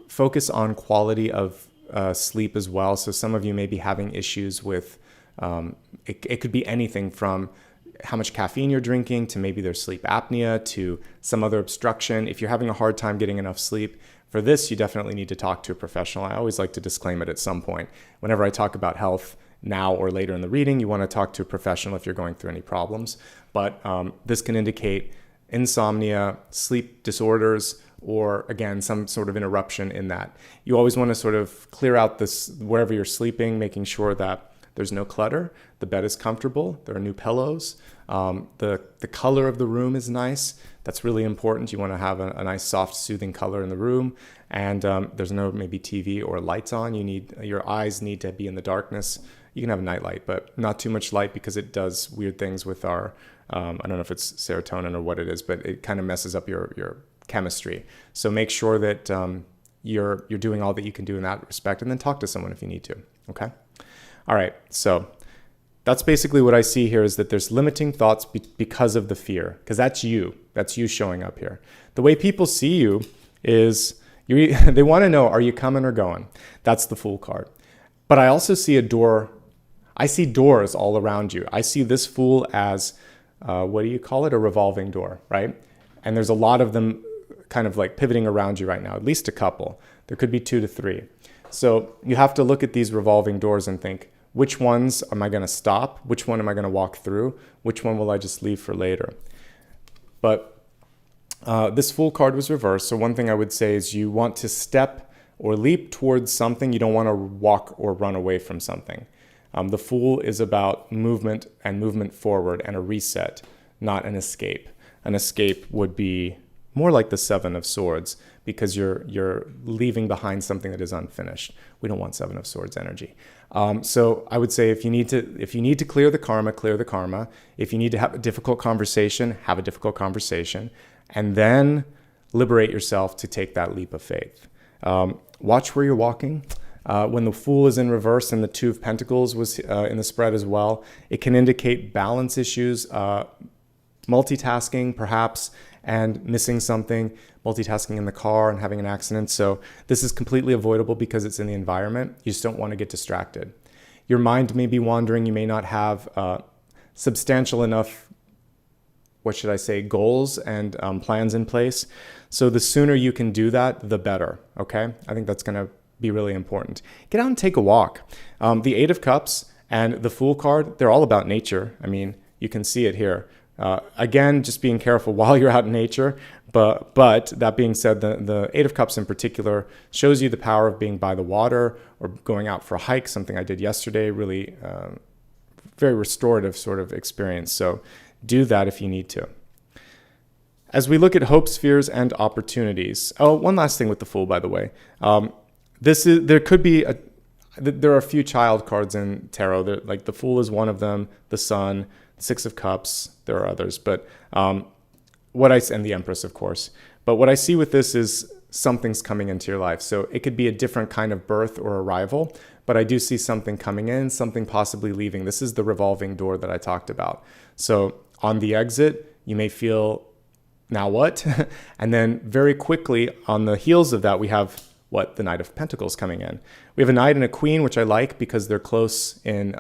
Focus on quality of sleep as well. So some of you may be having issues with, it could be anything from how much caffeine you're drinking to maybe there's sleep apnea to some other obstruction. If you're having a hard time getting enough sleep, for this, you definitely need to talk to a professional. I always like to disclaim it at some point. Whenever I talk about health, now or later in the reading, you want to talk to a professional if you're going through any problems. But this can indicate insomnia, sleep disorders, or again, some sort of interruption in that. You always want to sort of clear out this wherever you're sleeping, making sure that there's no clutter, the bed is comfortable, there are new pillows, the color of the room is nice. That's really important. You want to have a nice, soft, soothing color in the room, and there's no maybe TV or lights on. Your eyes need to be in the darkness. You can have a night light, but not too much light because it does weird things with our, I don't know if it's serotonin or what it is, but it kind of messes up your chemistry. So make sure that you're doing all that you can do in that respect, and then talk to someone if you need to, okay? All right, so that's basically what I see here, is that there's limiting thoughts because of the fear, because that's you showing up here. The way people see you is, they want to know, are you coming or going? That's the Fool card. But I also see a door. I see doors all around you. I see this Fool as, what do you call it? A revolving door, right? And there's a lot of them kind of like pivoting around you right now, at least a couple. There could be 2 to 3. So you have to look at these revolving doors and think, which ones am I going to stop? Which one am I going to walk through? Which one will I just leave for later? But this Fool card was reversed. So one thing I would say is you want to step or leap towards something. You don't want to walk or run away from something. The Fool is about movement and movement forward and a reset, not an escape. An escape would be more like the Seven of Swords, because you're leaving behind something that is unfinished. We don't want Seven of Swords energy. So I would say if you need to clear the karma, clear the karma. If you need to have a difficult conversation, have a difficult conversation, and then liberate yourself to take that leap of faith. Watch where you're walking. When the Fool is in reverse and the Two of Pentacles was in the spread as well, it can indicate balance issues, multitasking perhaps, and missing something, multitasking in the car and having an accident. So this is completely avoidable because it's in the environment. You just don't want to get distracted. Your mind may be wandering. You may not have substantial enough, goals and plans in place. So the sooner you can do that, the better, okay? I think that's going to be really important. Get out and take a walk. The Eight of Cups and the Fool card, they're all about nature. I mean, you can see it here. Again, just being careful while you're out in nature. But that being said, the Eight of Cups in particular shows you the power of being by the water or going out for a hike, something I did yesterday, really very restorative sort of experience. So do that if you need to. As we look at hopes, fears, and opportunities. Oh, one last thing with the Fool, by the way. There are a few child cards in tarot. Like the Fool is one of them, the Sun, Six of Cups, there are others, but and the Empress, of course. But what I see with this is something's coming into your life. So it could be a different kind of birth or arrival, but I do see something coming in, something possibly leaving. This is the revolving door that I talked about. So on the exit, you may feel, now what? And then very quickly on the heels of that, we have the Knight of Pentacles coming in. We have a Knight and a Queen, which I like because they're close in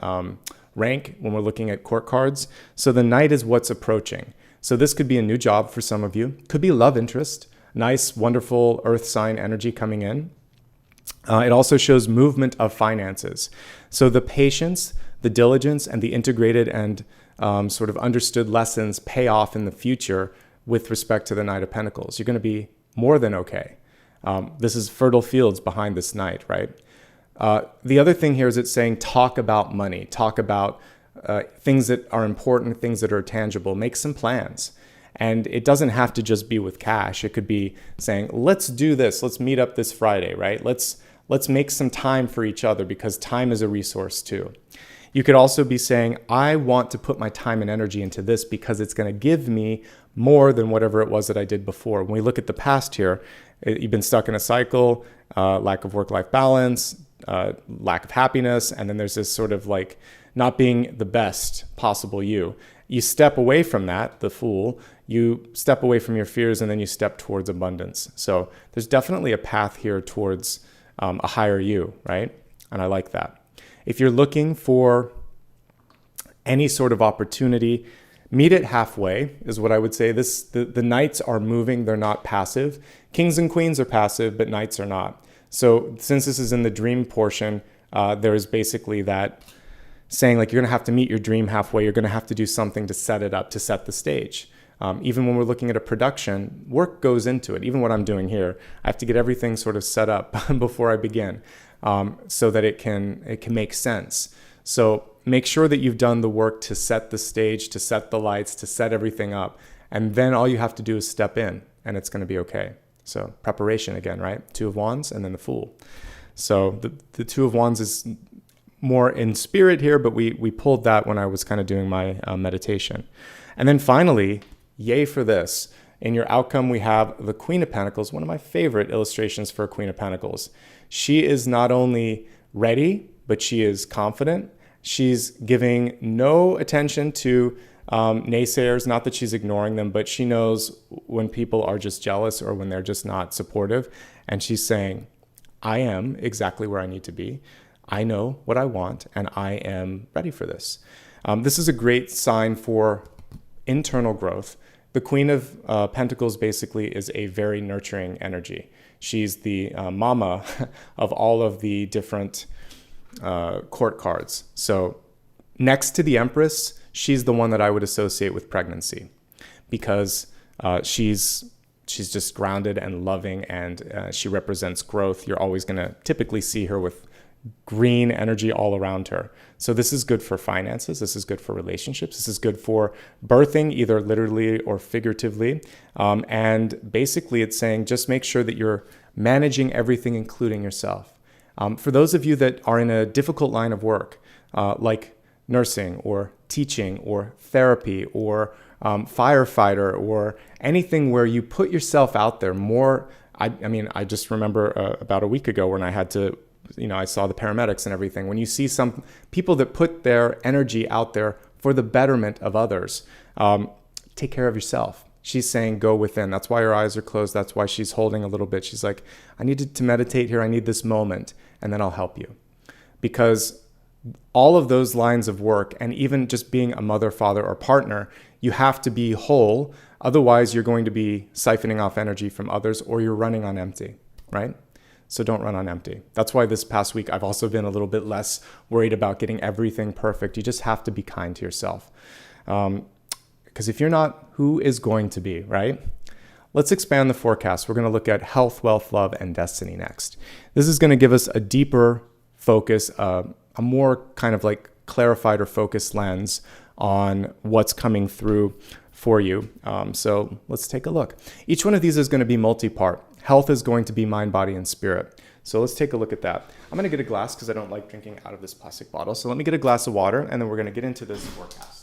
rank when we're looking at court cards. So the Knight is what's approaching. So this could be a new job for some of you. Could be love interest. Nice, wonderful earth sign energy coming in. It also shows movement of finances. So the patience, the diligence, and the integrated and sort of understood lessons pay off in the future with respect to the Knight of Pentacles. You're going to be more than okay. This is fertile fields behind this Knight, right? The other thing here is it's saying talk about money, talk about things that are important, things that are tangible, make some plans. And it doesn't have to just be with cash. It could be saying, let's do this. Let's meet up this Friday, right? Let's make some time for each other because time is a resource too. You could also be saying, I want to put my time and energy into this because it's going to give me more than whatever it was that I did before. When we look at the past here, you've been stuck in a cycle, lack of work-life balance, lack of happiness, and then there's this sort of like not being the best possible you. You step away from that, the Fool, you step away from your fears, and then you step towards abundance. So there's definitely a path here towards a higher you, right? And I like that. If you're looking for any sort of opportunity, meet it halfway is what I would say. The Knights are moving, they're not passive. Kings and Queens are passive, but Knights are not. So since this is in the dream portion, there is basically that saying like you're going to have to meet your dream halfway. You're going to have to do something to set it up, to set the stage. Even when we're looking at a production, work goes into it. Even what I'm doing here, I have to get everything sort of set up before I begin so that it can make sense. So make sure that you've done the work to set the stage, to set the lights, to set everything up. And then all you have to do is step in and it's going to be okay. So preparation again, right? Two of Wands and then the Fool. So the Two of Wands is more in spirit here, but we pulled that when I was kind of doing my meditation. And then finally, yay for this. In your outcome, we have the Queen of Pentacles, one of my favorite illustrations for a Queen of Pentacles. She is not only ready, but she is confident. She's giving no attention to naysayers, not that she's ignoring them, but she knows when people are just jealous or when they're just not supportive. And she's saying, I am exactly where I need to be. I know what I want, and I am ready for this. This is a great sign for internal growth. The Queen of Pentacles basically is a very nurturing energy. She's the mama of all of the different court cards. So next to the Empress, she's the one that I would associate with pregnancy, because she's just grounded and loving, and she represents growth. You're always going to typically see her with green energy all around her. So this is good for finances. This is good for relationships. This is good for birthing, either literally or figuratively. And basically it's saying just make sure that you're managing everything, including yourself. For those of you that are in a difficult line of work, like nursing or teaching or therapy or firefighter or anything where you put yourself out there more. I mean, I just remember about a week ago when I had to, I saw the paramedics and everything. When you see some people that put their energy out there for the betterment of others, take care of yourself. She's saying, go within. That's why her eyes are closed. That's why she's holding a little bit. She's like, I need to meditate here. I need this moment, and then I'll help you. Because all of those lines of work, and even just being a mother, father, or partner, you have to be whole. Otherwise, you're going to be siphoning off energy from others, or you're running on empty, right? So don't run on empty. That's why this past week, I've also been a little bit less worried about getting everything perfect. You just have to be kind to yourself. Because if you're not, who is going to be, right? Let's expand the forecast. We're going to look at health, wealth, love, and destiny next. This is going to give us a deeper focus, a more kind of like clarified or focused lens on what's coming through for you. So let's take a look. Each one of these is going to be multi-part. Health is going to be mind, body, and spirit. So let's take a look at that. I'm going to get a glass because I don't like drinking out of this plastic bottle. So let me get a glass of water, and then we're going to get into this forecast.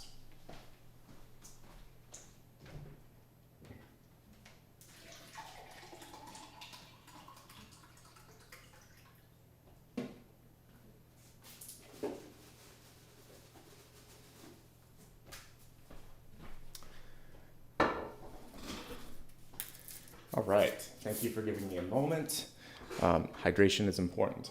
All right, thank you for giving me a moment. Hydration is important.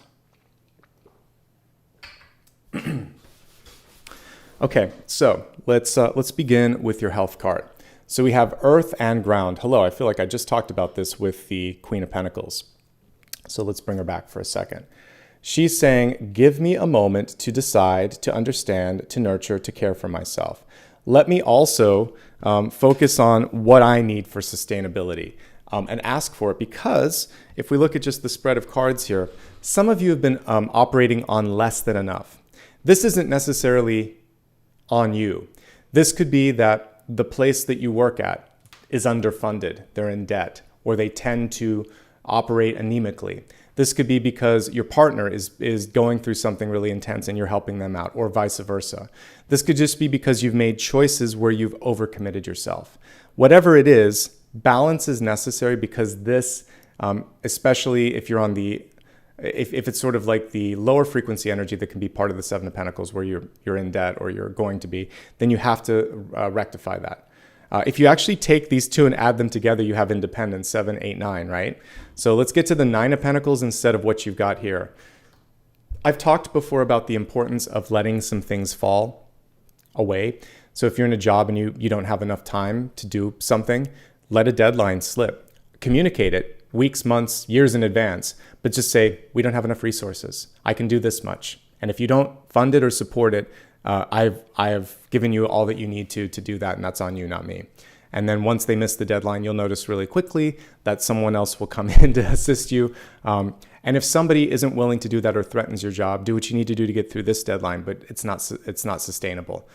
Okay, so let's begin with your health card. So we have Earth and Ground. Hello, I feel like I just talked about this with the Queen of Pentacles. So let's bring her back for a second. She's saying, give me a moment to decide, to understand, to nurture, to care for myself. Let me also focus on what I need for sustainability. And ask for it, because if we look at just the spread of cards here, some of you have been operating on less than enough. This isn't necessarily on you. This could be that the place that you work at is underfunded, they're in debt, or they tend to operate anemically. This could be because your partner is going through something really intense and you're helping them out, or vice versa. This could just be because you've made choices where you've overcommitted yourself. Whatever it is, balance is necessary, because this, especially if you're on if it's sort of like the lower frequency energy that can be part of the Seven of Pentacles, where you're in debt or you're going to be, then you have to rectify that. If you actually take these two and add them together, you have independence, 7, 8, 9, right? So let's get to the Nine of Pentacles instead of what you've got here. I've talked before about the importance of letting some things fall away. So if you're in a job and you don't have enough time to do something, let a deadline slip. Communicate it weeks, months, years in advance, but just say, we don't have enough resources. I can do this much. And if you don't fund it or support it, I have given you all that you need to do that, and that's on you, not me. And then once they miss the deadline, you'll notice really quickly that someone else will come in to assist you. And if somebody isn't willing to do that or threatens your job, do what you need to do to get through this deadline, but it's not sustainable,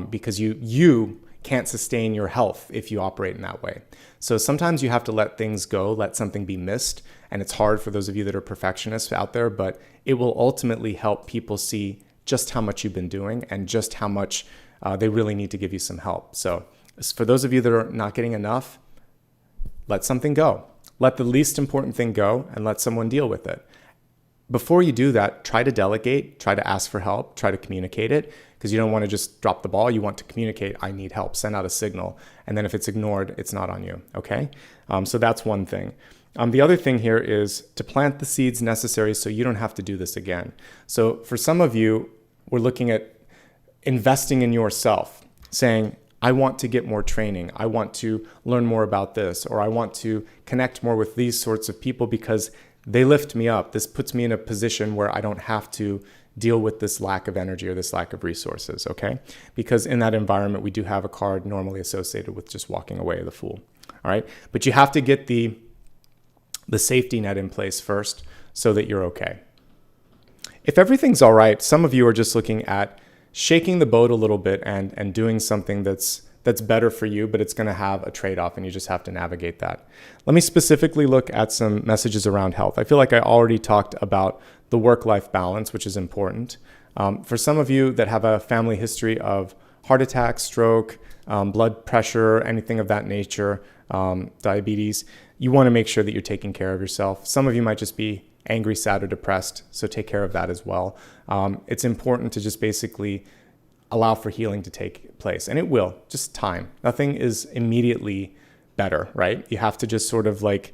because you can't sustain your health if you operate in that way. So sometimes you have to let things go, let something be missed. And it's hard for those of you that are perfectionists out there, but it will ultimately help people see just how much you've been doing and just how much they really need to give you some help. So for those of you that are not getting enough, let something go. Let the least important thing go and let someone deal with it. Before you do that, try to delegate, try to ask for help, try to communicate it, because you don't want to just drop the ball. You want to communicate, I need help, send out a signal. And then if it's ignored, it's not on you, okay? So that's one thing. The other thing here is to plant the seeds necessary so you don't have to do this again. So for some of you, we're looking at investing in yourself, saying, I want to get more training. I want to learn more about this, or I want to connect more with these sorts of people because they lift me up. This puts me in a position where I don't have to deal with this lack of energy or this lack of resources, okay? Because in that environment, we do have a card normally associated with just walking away, the Fool, all right? But you have to get the safety net in place first so that you're okay. If everything's all right, some of you are just looking at shaking the boat a little bit and doing something that's better for you, but it's going to have a trade-off and you just have to navigate that. Let me specifically look at some messages around health. I feel like I already talked about the work-life balance, which is important. For some of you that have a family history of heart attack, stroke, blood pressure, anything of that nature, diabetes, you want to make sure that you're taking care of yourself. Some of you might just be angry, sad, or depressed, so take care of that as well. It's important to just basically allow for healing to take place, and it will, just time. Nothing is immediately better, right? You have to just sort of like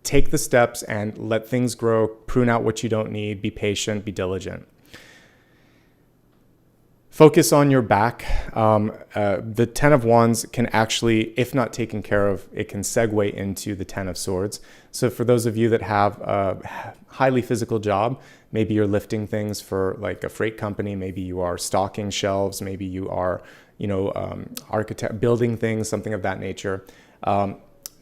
take the steps and let things grow, prune out what you don't need, be patient, be diligent. Focus on your back. The 10 of Wands can actually, if not taken care of, it can segue into the 10 of Swords. So for those of you that have a highly physical job, maybe you're lifting things for like a freight company, maybe you are stocking shelves, maybe you are, architect, building things, something of that nature.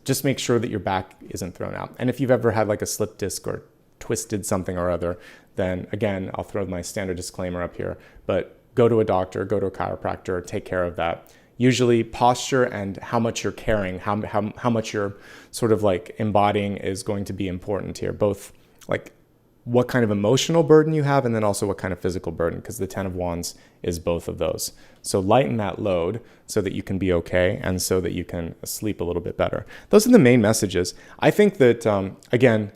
Just make sure that your back isn't thrown out. And if you've ever had like a slip disc or twisted something or other, then again, I'll throw my standard disclaimer up here, but go to a doctor, go to a chiropractor, take care of that. Usually posture and how much you're carrying, how much you're sort of like embodying is going to be important here. Both like what kind of emotional burden you have and then also what kind of physical burden, because the 10 of Wands is both of those. So lighten that load so that you can be okay and so that you can sleep a little bit better. Those are the main messages. I think that, again,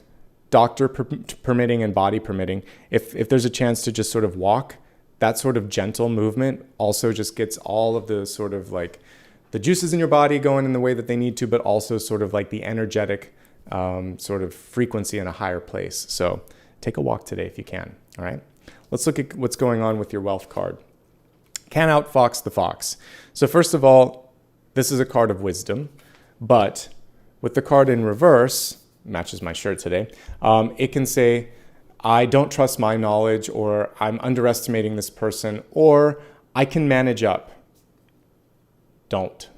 doctor permitting and body permitting, if there's a chance to just sort of walk, that sort of gentle movement also just gets all of the sort of like the juices in your body going in the way that they need to, but also sort of like the energetic sort of frequency in a higher place. So take a walk today if you can. All right. Let's look at what's going on with your wealth card. Can outfox the fox. So first of all, this is a card of wisdom, but with the card in reverse, matches my shirt today, it can say, I don't trust my knowledge, or I'm underestimating this person, or I can manage up. Don't.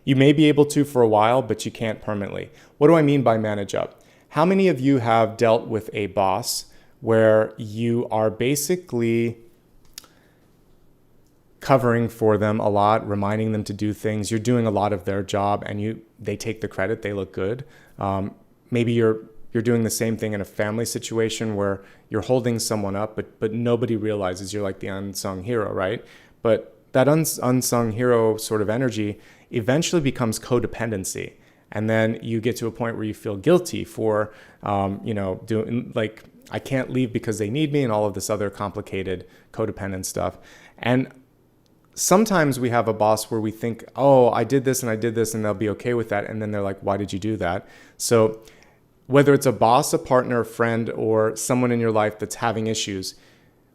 You may be able to for a while, but you can't permanently. What do I mean by manage up? How many of you have dealt with a boss where you are basically covering for them a lot, reminding them to do things, you're doing a lot of their job, and they take the credit, they look good. Maybe you're doing the same thing in a family situation where you're holding someone up, but nobody realizes you're like the unsung hero, right? But that unsung hero sort of energy eventually becomes codependency. And then you get to a point where you feel guilty for, doing like, I can't leave because they need me and all of this other complicated codependent stuff. And sometimes we have a boss where we think, oh, I did this and they'll be okay with that. And then they're like, why did you do that? So whether it's a boss, a partner, a friend, or someone in your life that's having issues,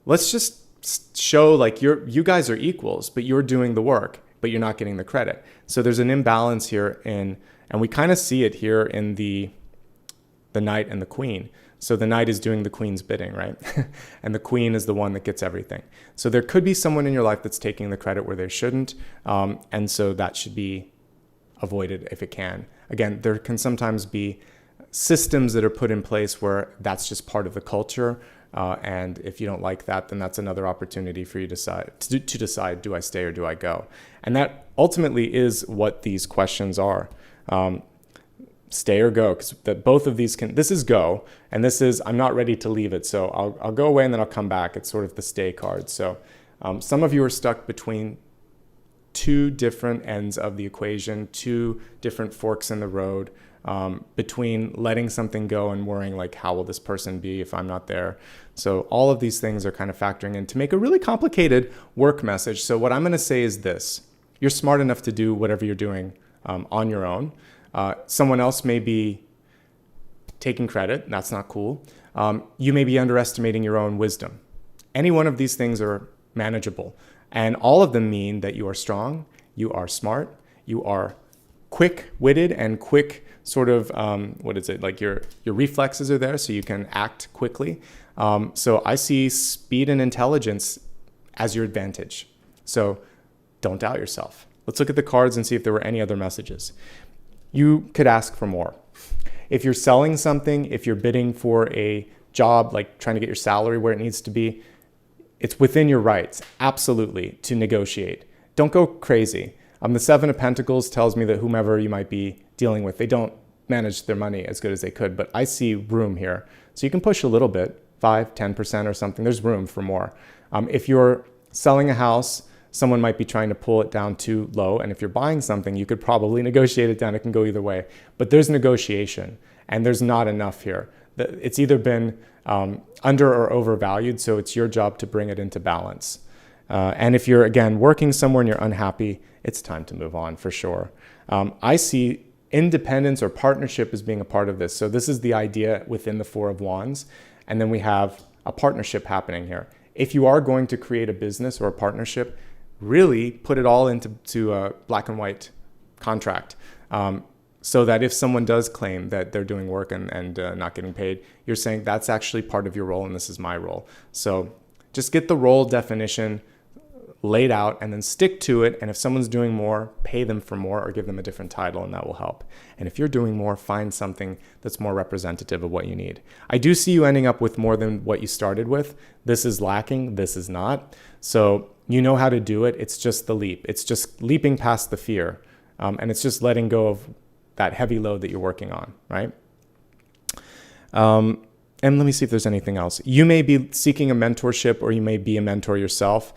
let's just show like you guys are equals, but you're doing the work, but you're not getting the credit. So there's an imbalance here and we kind of see it here in the Knight and the Queen. So the Knight is doing the Queen's bidding, right? And the Queen is the one that gets everything. So there could be someone in your life that's taking the credit where they shouldn't. And so that should be avoided if it can. Again, there can sometimes be systems that are put in place where that's just part of the culture. And if you don't like that, then that's another opportunity for you to decide, do I stay or do I go? And that ultimately is what these questions are. Stay or go, because both of these this is go, and this is I'm not ready to leave it. So I'll go away and then I'll come back. It's sort of the stay card. So some of you are stuck between two different ends of the equation, two different forks in the road, between letting something go and worrying like, how will this person be if I'm not there? So all of these things are kind of factoring in to make a really complicated work message. So what I'm going to say is this: you're smart enough to do whatever you're doing on your own. Someone else may be taking credit. That's not cool. You may be underestimating your own wisdom. Any one of these things are manageable, and all of them mean that you are strong, you are smart, you are quick-witted and quick sort of, like your reflexes are there so you can act quickly. So I see speed and intelligence as your advantage. So don't doubt yourself. Let's look at the cards and see if there were any other messages. You could ask for more. If you're selling something, if you're bidding for a job, like trying to get your salary where it needs to be, it's within your rights, absolutely, to negotiate. Don't go crazy. The Seven of Pentacles tells me that whomever you might be dealing with, they don't manage their money as good as they could, but I see room here. So you can push a little bit, 5, 10% or something. There's room for more. If you're selling a house, someone might be trying to pull it down too low. And if you're buying something, you could probably negotiate it down. It can go either way. But there's negotiation, and there's not enough here. It's either been under or overvalued, so it's your job to bring it into balance. And if you're, again, working somewhere and you're unhappy, it's time to move on for sure. I see independence or partnership as being a part of this. So this is the idea within the Four of Wands. And then we have a partnership happening here. If you are going to create a business or a partnership, really put it all into a black and white contract. So that if someone does claim that they're doing work and not getting paid, you're saying that's actually part of your role and this is my role. So just get the role definition laid out and then stick to it. And if someone's doing more, pay them for more or give them a different title, and that will help. And if you're doing more, find something that's more representative of what you need. I do see you ending up with more than what you started with. This is lacking, this is not. So you know how to do it. It's just the leap. It's just leaping past the fear. And it's just letting go of that heavy load that you're working on, right? And let me see if there's anything else. You may be seeking a mentorship, or you may be a mentor yourself.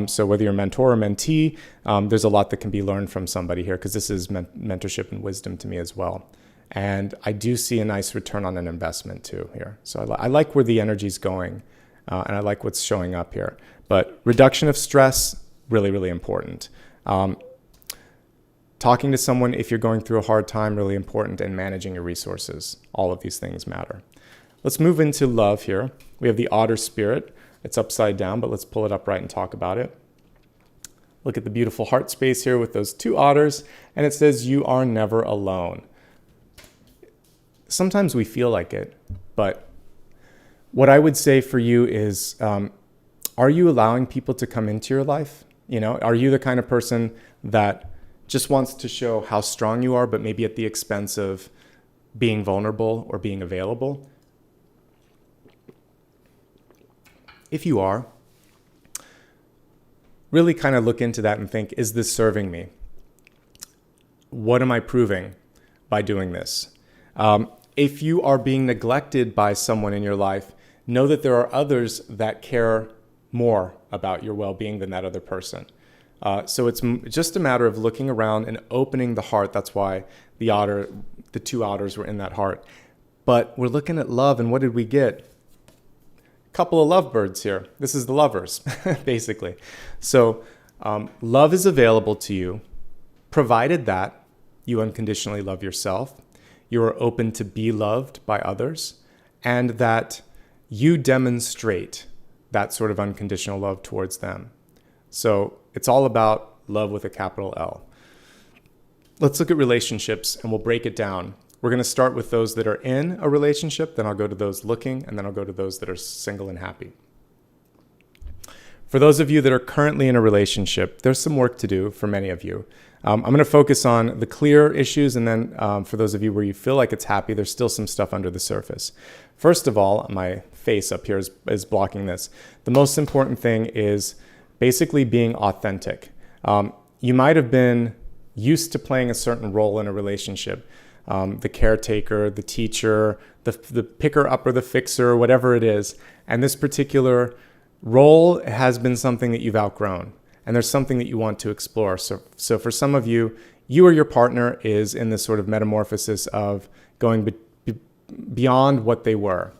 So whether you're a mentor or mentee, there's a lot that can be learned from somebody here, because this is mentorship and wisdom to me as well. And I do see a nice return on an investment too here. So I like where the energy's going, and I like what's showing up here. But reduction of stress, really, really important. Talking to someone if you're going through a hard time, really important, and managing your resources. All of these things matter. Let's move into love here. We have the Otter Spirit. It's upside down, but let's pull it upright and talk about it. Look at the beautiful heart space here with those two otters, and it says, you are never alone. Sometimes we feel like it, but what I would say for you is, are you allowing people to come into your life? You know, are you the kind of person that just wants to show how strong you are, but maybe at the expense of being vulnerable or being available? If you are, really kind of look into that and think, is this serving me? What am I proving by doing this? If you are being neglected by someone in your life, know that there are others that care more about your well-being than that other person. So it's just a matter of looking around and opening the heart. That's why the two otters were in that heart. But we're looking at love, and what did we get? Couple of lovebirds here. This is the lovers, basically. So love is available to you, provided that you unconditionally love yourself, you are open to be loved by others, and that you demonstrate that sort of unconditional love towards them. So it's all about love with a capital L. Let's look at relationships, and we'll break it down. We're going to start with those that are in a relationship, then I'll go to those looking, and then I'll go to those that are single and happy. For those of you that are currently in a relationship, there's some work to do for many of you. I'm going to focus on the clear issues, and then for those of you where you feel like it's happy, there's still some stuff under the surface. First of all, my face up here is blocking this. The most important thing is basically being authentic. You might have been used to playing a certain role in a relationship. The caretaker, the teacher, the picker-upper, the fixer, whatever it is. And this particular role has been something that you've outgrown. And there's something that you want to explore. So for some of you, you or your partner is in this sort of metamorphosis of going beyond what they were.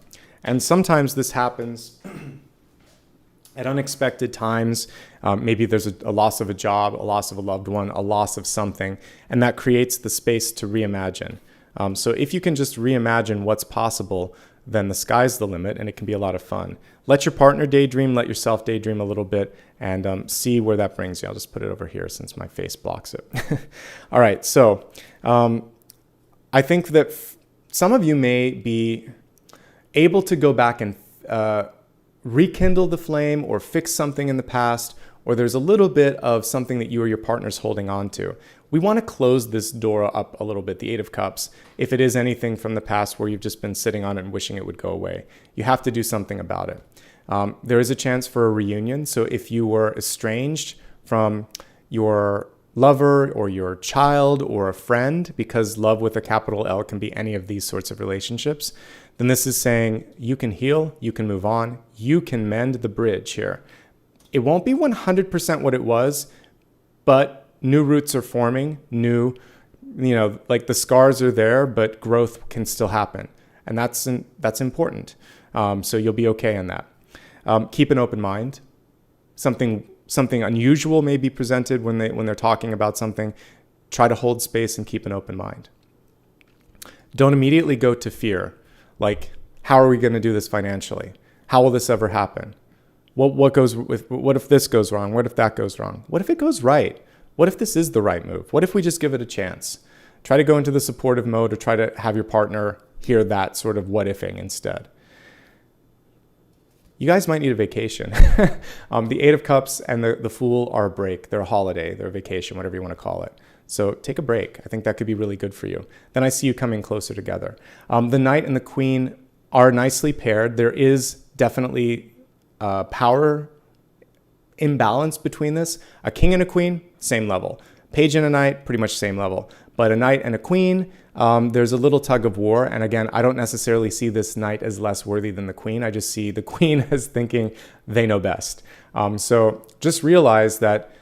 And sometimes this happens at unexpected times. Maybe there's a loss of a job, a loss of a loved one, a loss of something, and that creates the space to reimagine. So if you can just reimagine what's possible, then the sky's the limit, and it can be a lot of fun. Let your partner daydream, let yourself daydream a little bit, and see where that brings you. I'll just put it over here since my face blocks it. All right, so I think that some of you may be able to go back and rekindle the flame or fix something in the past, or there's a little bit of something that you or your partner's holding on to. We want to close this door up a little bit, the Eight of Cups, if it is anything from the past where you've just been sitting on it and wishing it would go away. You have to do something about it. There is a chance for a reunion. So if you were estranged from your lover or your child or a friend, because love with a capital L can be any of these sorts of relationships, then this is saying you can heal, you can move on, you can mend the bridge here. It won't be 100% what it was, but new roots are forming, like the scars are there, but growth can still happen. And that's important. So you'll be okay in that. Keep an open mind. Something unusual may be presented when they're talking about something. Try to hold space and keep an open mind. Don't immediately go to fear. Like, how are we going to do this financially? How will this ever happen? What if this goes wrong? What if that goes wrong? What if it goes right? What if this is the right move? What if we just give it a chance? Try to go into the supportive mode, or try to have your partner hear that sort of what ifing instead. You guys might need a vacation. The Eight of Cups and the Fool are a break. They're a holiday. They're a vacation, whatever you want to call it. So take a break. I think that could be really good for you. Then I see you coming closer together. The Knight and the Queen are nicely paired. There is definitely power imbalance between this. A king and a queen, same level. Page and a knight, pretty much same level. But a knight and a queen, there's a little tug of war. And again, I don't necessarily see this knight as less worthy than the queen. I just see the queen as thinking they know best. So just realize that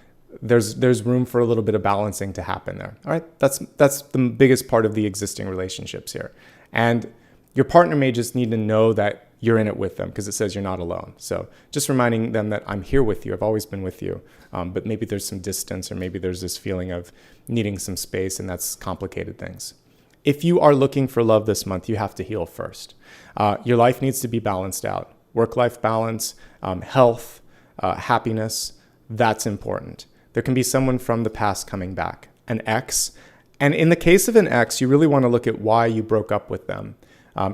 there's room for a little bit of balancing to happen there. All right, that's the biggest part of the existing relationships here. And your partner may just need to know that you're in it with them, because it says you're not alone. So just reminding them that I'm here with you. I've always been with you. But maybe there's some distance, or maybe there's this feeling of needing some space, and that's complicated things. If you are looking for love this month, you have to heal first. Your life needs to be balanced out. Work-life balance, health, happiness, that's important. There can be someone from the past coming back, an ex. And in the case of an ex, you really want to look at why you broke up with them.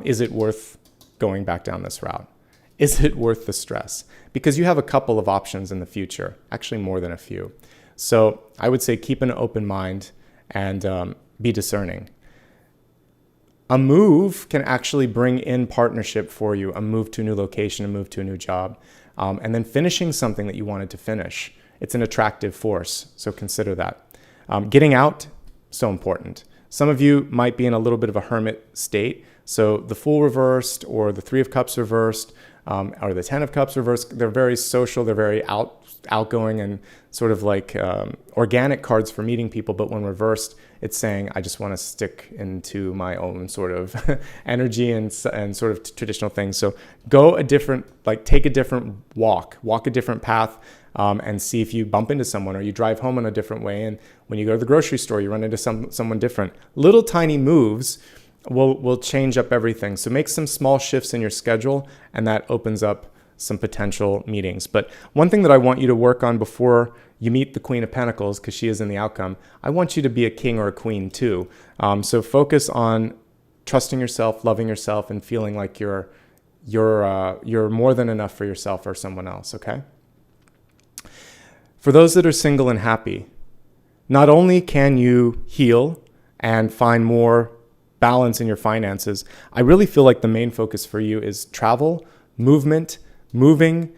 Is it worth going back down this route? Is it worth the stress? Because you have a couple of options in the future, actually more than a few. So I would say keep an open mind and be discerning. A move can actually bring in partnership for you, a move to a new location, a move to a new job, and then finishing something that you wanted to finish. It's an attractive force, so consider that. Getting out, so important. Some of you might be in a little bit of a hermit state. So the Fool reversed, or the Three of Cups reversed, or the Ten of Cups reversed, they're very social, they're very outgoing and sort of like organic cards for meeting people. But when reversed, it's saying, I just want to stick into my own sort of energy and sort of traditional things. So take a different walk a different path, and see if you bump into someone, or you drive home in a different way. And when you go to the grocery store, you run into someone different. Little tiny moves will change up everything. So make some small shifts in your schedule, and that opens up some potential meetings. But one thing that I want you to work on before you meet the Queen of Pentacles, because she is in the outcome, I want you to be a king or a queen too. So focus on trusting yourself, loving yourself, and feeling like you're more than enough for yourself or someone else, okay? For those that are single and happy, not only can you heal and find more balance in your finances, I really feel like the main focus for you is travel, movement, moving,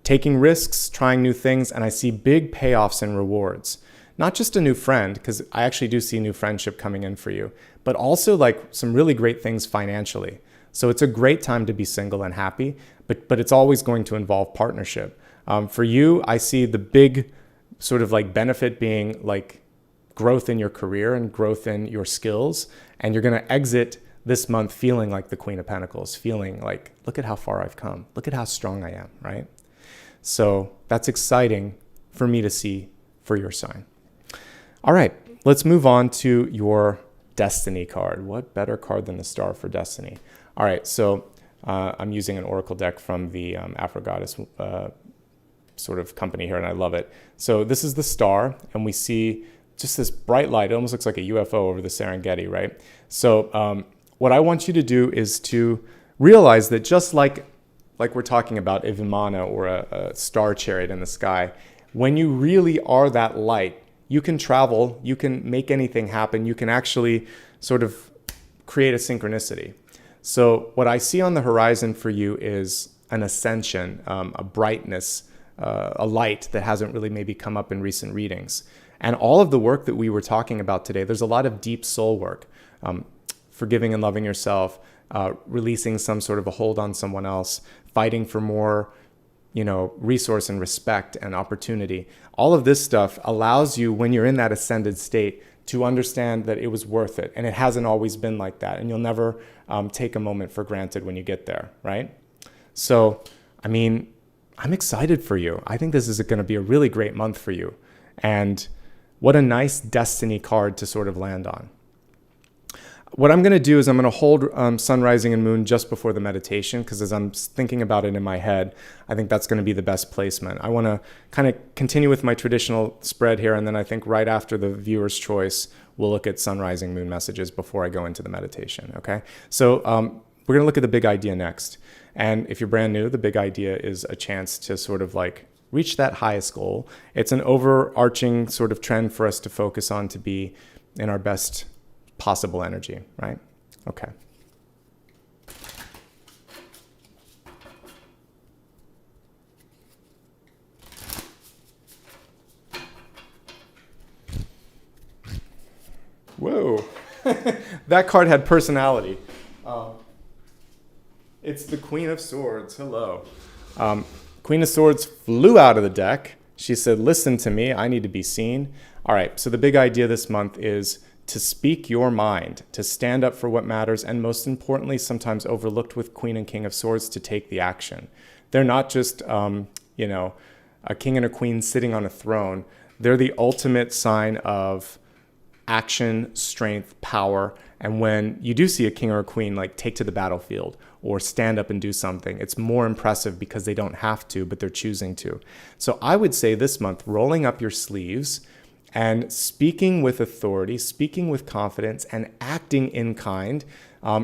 taking risks, trying new things, and I see big payoffs and rewards. Not just a new friend, because I actually do see new friendship coming in for you, but also like some really great things financially. So it's a great time to be single and happy, but it's always going to involve partnership. For you, I see the big sort of like benefit being like growth in your career and growth in your skills. And you're going to exit this month feeling like the Queen of Pentacles, feeling like, look at how far I've come. Look at how strong I am, right? So that's exciting for me to see for your sign. All right, let's move on to your destiny card. What better card than the Star for destiny? All right, so I'm using an oracle deck from the Afro Goddess sort of company here, and I love it. So this is the star, and we see just this bright light. It almost looks like a UFO over the Serengeti, right? So what I want you to do is to realize that just like we're talking about a Vimana or a star chariot in the sky, when you really are that light, you can travel, you can make anything happen, you can actually sort of create a synchronicity. So what I see on the horizon for you is an ascension, a brightness, a light that hasn't really maybe come up in recent readings. And all of the work that we were talking about today, there's a lot of deep soul work, forgiving and loving yourself, releasing some sort of a hold on someone else, fighting for more, resource and respect and opportunity. All of this stuff allows you, when you're in that ascended state, to understand that it was worth it. And it hasn't always been like that. And you'll never take a moment for granted when you get there, right? So, I'm excited for you. I think this is going to be a really great month for you. And what a nice destiny card to sort of land on. What I'm going to do is I'm going to hold sun, rising, and moon just before the meditation, because as I'm thinking about it in my head, I think that's going to be the best placement. I want to kind of continue with my traditional spread here, and then I think right after the viewer's choice, we'll look at sun, rising, moon messages before I go into the meditation, okay? So we're going to look at the big idea next. And if you're brand new, the big idea is a chance to sort of like reach that highest goal. It's an overarching sort of trend for us to focus on to be in our best possible energy, right? Okay. Whoa. That card had personality. It's the Queen of Swords. Hello. Queen of Swords flew out of the deck. She said, listen to me. I need to be seen. All right. So the big idea this month is to speak your mind, to stand up for what matters, and most importantly, sometimes overlooked with Queen and King of Swords, to take the action. They're not just, a king and a queen sitting on a throne. They're the ultimate sign of action, strength, power. And when you do see a king or a queen like take to the battlefield or stand up and do something, it's more impressive because they don't have to, but they're choosing to. So I would say this month, rolling up your sleeves and speaking with authority, speaking with confidence, and acting in kind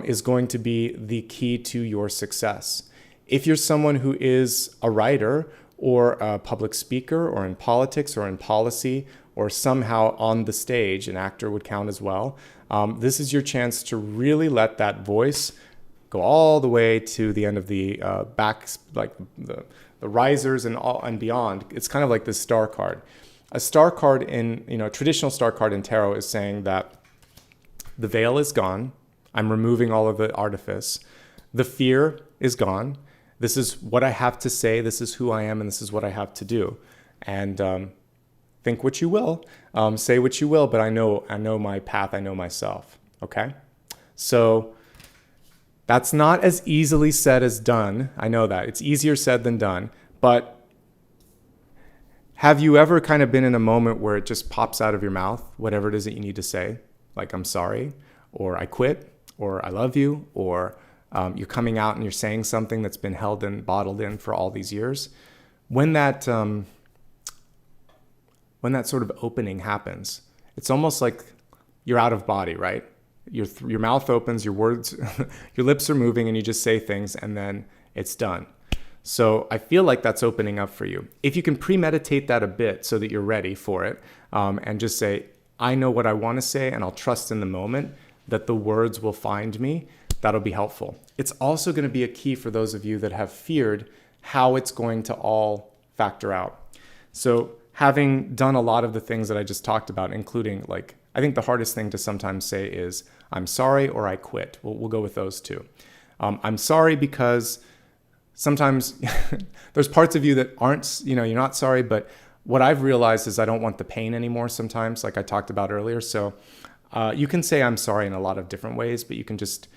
is going to be the key to your success. If you're someone who is a writer or a public speaker or in politics or in policy or somehow on the stage, an actor would count as well, this is your chance to really let that voice go all the way to the end of the back, like the risers and beyond. It's kind of like this star card. A star card in, a traditional star card in tarot is saying that the veil is gone. I'm removing all of the artifice. The fear is gone. This is what I have to say. This is who I am, and this is what I have to do. And think what you will, say what you will, but I know my path. I know myself. Okay, so that's not as easily said as done. I know that it's easier said than done, but have you ever kind of been in a moment where it just pops out of your mouth, whatever it is that you need to say, like I'm sorry, or I quit, or I love you, or you're coming out and you're saying something that's been held and bottled in for all these years? When that sort of opening happens, it's almost like you're out of body, right? Your mouth opens, your words, your lips are moving, and you just say things, and then it's done. So I feel like that's opening up for you. If you can premeditate that a bit so that you're ready for it, and just say, I know what I want to say, and I'll trust in the moment that the words will find me, that'll be helpful. It's also going to be a key for those of you that have feared how it's going to all factor out. So having done a lot of the things that I just talked about, including I think the hardest thing to sometimes say is, I'm sorry or I quit. We'll go with those two. I'm sorry because sometimes there's parts of you that aren't, you're not sorry, but what I've realized is I don't want the pain anymore sometimes, like I talked about earlier. So you can say I'm sorry in a lot of different ways, but you can just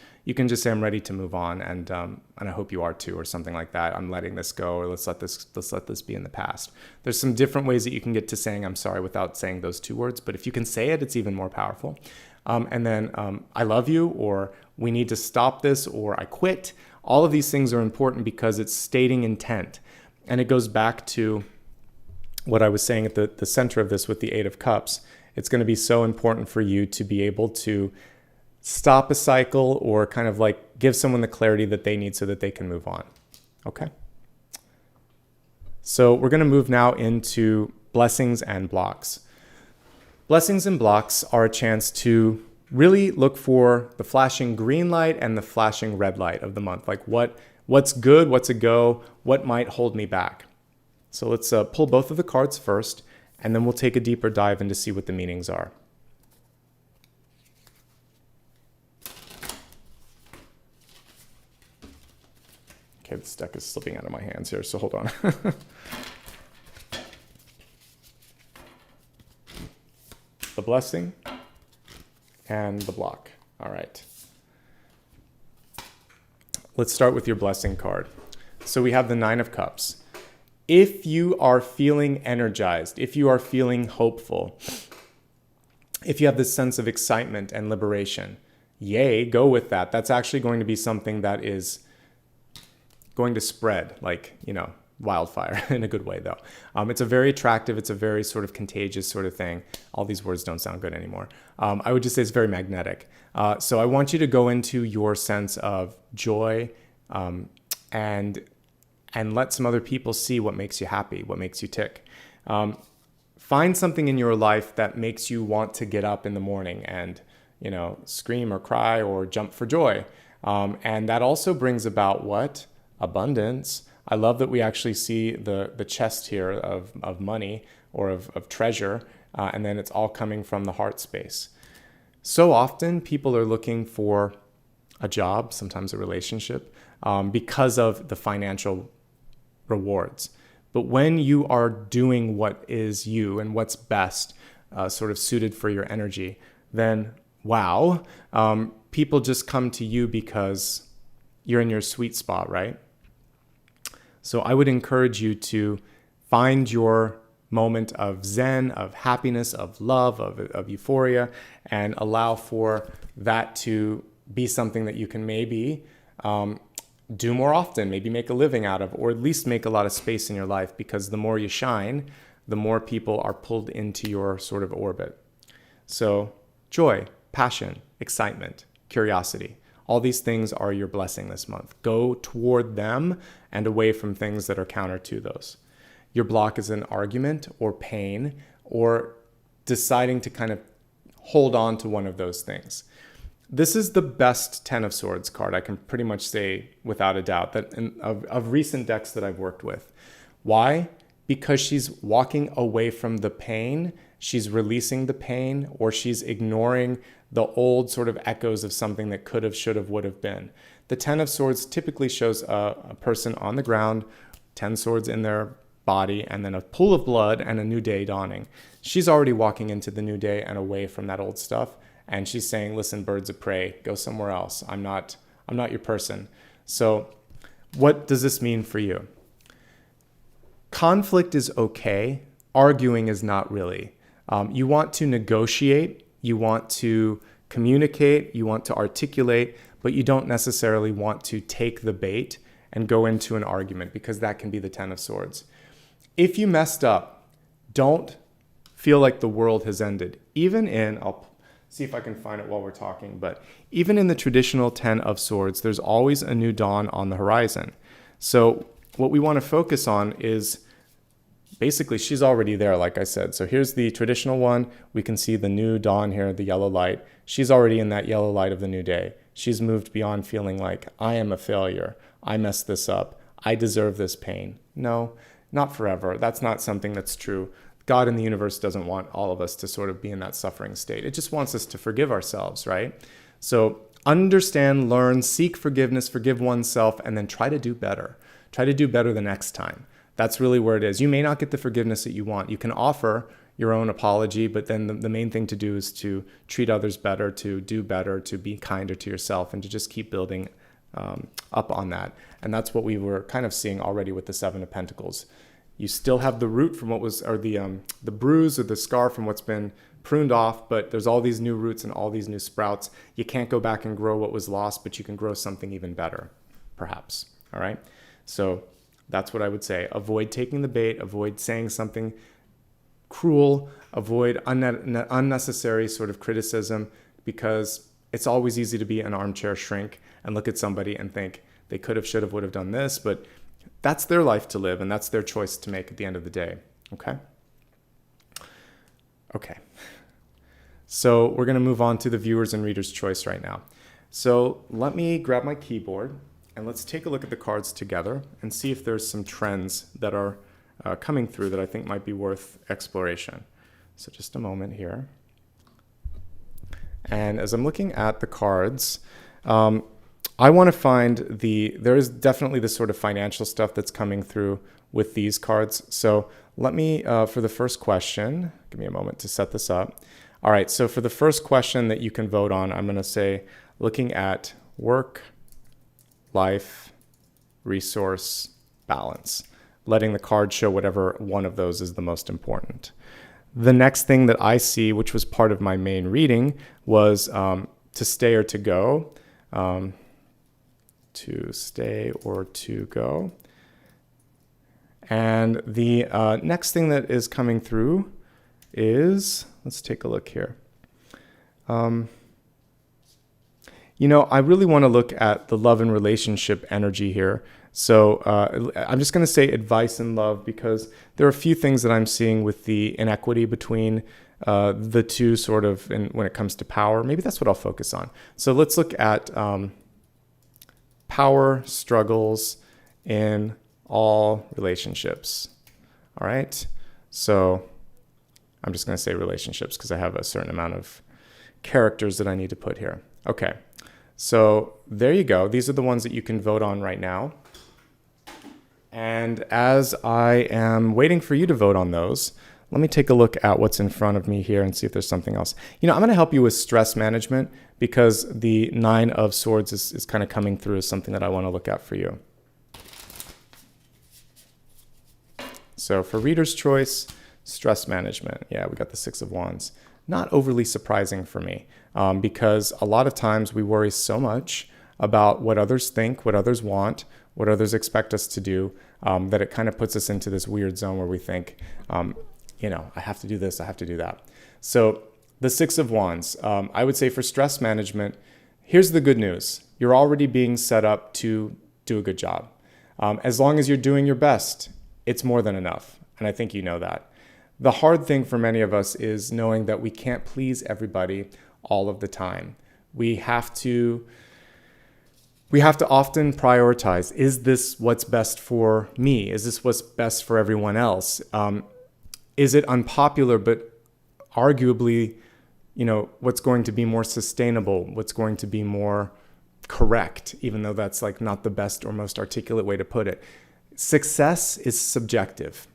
say I'm ready to move on, and I hope you are too, or something like that. I'm letting this go, or let's let this be in the past. There's some different ways that you can get to saying I'm sorry without saying those two words, but if you can say it, it's even more powerful. And then I love you, or we need to stop this, or I quit. All of these things are important because it's stating intent. And it goes back to what I was saying at the center of this with the Eight of Cups. It's going to be so important for you to be able to stop a cycle or kind of like give someone the clarity that they need so that they can move on. Okay? So we're going to move now into blessings and blocks. Blessings and blocks are a chance to really look for the flashing green light and the flashing red light of the month. Like what's good, what's a go, what might hold me back. So let's pull both of the cards first, and then we'll take a deeper dive in to see what the meanings are. Okay, this deck is slipping out of my hands here, so hold on. The blessing and the block. All right. Let's start with your blessing card. So we have the Nine of Cups. If you are feeling energized, if you are feeling hopeful, if you have this sense of excitement and liberation, yay, go with that. That's actually going to be something that is going to spread like, wildfire in a good way though. It's a very attractive, it's a very sort of contagious sort of thing. All these words don't sound good anymore. I would just say it's very magnetic. So I want you to go into your sense of joy and let some other people see what makes you happy, what makes you tick. Find something in your life that makes you want to get up in the morning and, scream or cry or jump for joy. And that also brings about what? Abundance. I love that we actually see the chest here of money or of treasure, and then it's all coming from the heart space. So often people are looking for a job, sometimes a relationship, because of the financial rewards. But when you are doing what is you and what's best, sort of suited for your energy, then wow, people just come to you because you're in your sweet spot, right? So I would encourage you to find your moment of zen, of happiness, of love, of euphoria, and allow for that to be something that you can maybe do more often, maybe make a living out of, or at least make a lot of space in your life, because the more you shine, the more people are pulled into your sort of orbit. So joy, passion, excitement, curiosity. All these things are your blessing this month. Go toward them and away from things that are counter to those. Your block is an argument or pain or deciding to kind of hold on to one of those things. This is the best Ten of Swords card. I can pretty much say without a doubt that of recent decks that I've worked with. Why? Because she's walking away from the pain, she's releasing the pain, or she's ignoring the old sort of echoes of something that could have, should have, would have been. The Ten of Swords typically shows a person on the ground, 10 swords in their body, and then a pool of blood and a new day dawning. She's already walking into the new day and away from that old stuff. And she's saying, listen, birds of prey, go somewhere else. I'm not your person. So what does this mean for you? Conflict is okay. Arguing is not really. You want to negotiate. You want to communicate, you want to articulate, but you don't necessarily want to take the bait and go into an argument, because that can be the Ten of Swords. If you messed up, don't feel like the world has ended. I'll see if I can find it while we're talking, but even in the traditional Ten of Swords, there's always a new dawn on the horizon. So what we want to focus on is basically, she's already there, like I said. So here's the traditional one. We can see the new dawn here, the yellow light. She's already in that yellow light of the new day. She's moved beyond feeling like, I am a failure. I messed this up. I deserve this pain. No, not forever. That's not something that's true. God in the universe doesn't want all of us to sort of be in that suffering state. It just wants us to forgive ourselves, right? So understand, learn, seek forgiveness, forgive oneself, and then try to do better. Try to do better the next time. That's really where it is. You may not get the forgiveness that you want. You can offer your own apology, but then the main thing to do is to treat others better, to do better, to be kinder to yourself, and to just keep building up on that. And that's what we were kind of seeing already with the Seven of Pentacles. You still have the root from what was, or the bruise or the scar from what's been pruned off, but there's all these new roots and all these new sprouts. You can't go back and grow what was lost, but you can grow something even better, perhaps. All right. So that's what I would say. Avoid taking the bait, avoid saying something cruel, avoid unnecessary sort of criticism, because it's always easy to be an armchair shrink and look at somebody and think they could have, should have, would have done this, but that's their life to live and that's their choice to make at the end of the day. Okay. Okay. So we're going to move on to the viewers and readers' choice right now. So let me grab my keyboard and let's take a look at the cards together and see if there's some trends that are coming through that I think might be worth exploration. So just a moment here. And as I'm looking at the cards, I want to find there is definitely this sort of financial stuff that's coming through with these cards. So let me, for the first question, give me a moment to set this up. All right, so for the first question that you can vote on, I'm going to say looking at work, life, resource, balance, letting the card show whatever one of those is the most important. The next thing that I see, which was part of my main reading, was to stay or to go. To stay or to go. And the next thing that is coming through is, let's take a look here. I really want to look at the love and relationship energy here. So I'm just going to say advice and love, because there are a few things that I'm seeing with the inequity between the two sort of when it comes to power. Maybe that's what I'll focus on. So let's look at power struggles in all relationships. All right. So I'm just going to say relationships because I have a certain amount of characters that I need to put here. Okay. So there you go. These are the ones that you can vote on right now. And as I am waiting for you to vote on those, let me take a look at what's in front of me here and see if there's something else. I'm going to help you with stress management because the 9 of Swords is kind of coming through as something that I want to look at for you. So for reader's choice, stress management. Yeah, we got the 6 of Wands. Not overly surprising for me because a lot of times we worry so much about what others think, what others want, what others expect us to do, that it kind of puts us into this weird zone where we think, I have to do this, I have to do that. So the 6 of Wands, I would say for stress management, here's the good news. You're already being set up to do a good job. As long as you're doing your best, it's more than enough. And I think you know that. The hard thing for many of us is knowing that we can't please everybody all of the time. We have to often prioritize. Is this what's best for me? Is this what's best for everyone else? Is it unpopular, but arguably, what's going to be more sustainable, what's going to be more correct, even though that's like not the best or most articulate way to put it. Success is subjective.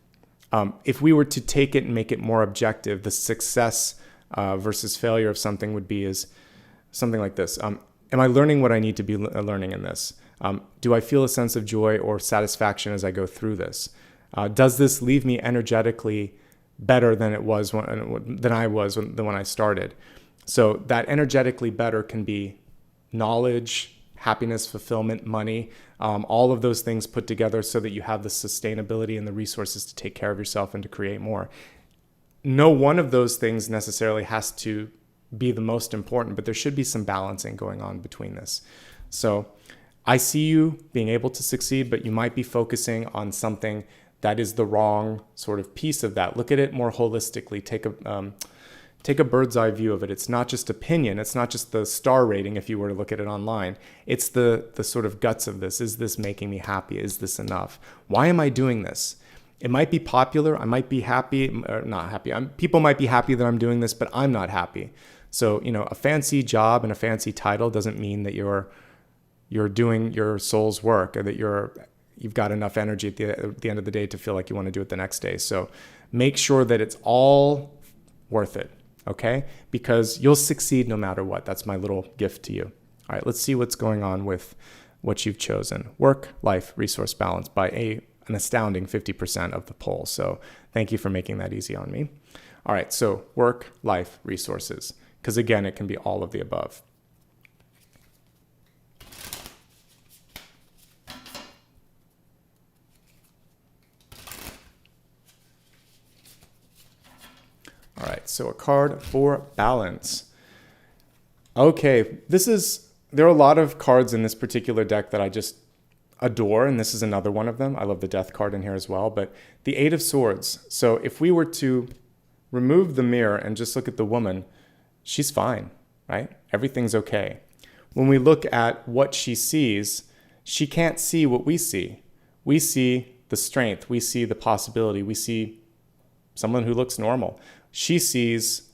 If we were to take it and make it more objective, the success versus failure of something would be is something like this. Am I learning what I need to be learning in this? Do I feel a sense of joy or satisfaction as I go through this? Does this leave me energetically better than I was when I started? So that energetically better can be knowledge, happiness, fulfillment, money, all of those things put together so that you have the sustainability and the resources to take care of yourself and to create more. No one of those things necessarily has to be the most important, but there should be some balancing going on between this. So I see you being able to succeed, but you might be focusing on something that is the wrong sort of piece of that. Look at it more holistically. Take a bird's eye view of it. It's not just opinion. It's not just the star rating if you were to look at it online. It's the sort of guts of this. Is this making me happy? Is this enough? Why am I doing this? It might be popular. I might be happy or not happy. People might be happy that I'm doing this, but I'm not happy. So, a fancy job and a fancy title doesn't mean that you're doing your soul's work or that you've got enough energy at the end of the day to feel like you want to do it the next day. So make sure that it's all worth it, okay? Because you'll succeed no matter what. That's my little gift to you. All right, let's see what's going on with what you've chosen. Work, life, resource balance by an astounding 50% of the poll. So thank you for making that easy on me. All right, so work, life, resources, because again, it can be all of the above. All right, so a card for balance. Okay, there are a lot of cards in this particular deck that I just adore, and this is another one of them. I love the Death card in here as well, but the Eight of Swords. So if we were to remove the mirror and just look at the woman, she's fine, right? Everything's okay. When we look at what she sees, she can't see what we see. We see the strength, we see the possibility, we see someone who looks normal. She sees,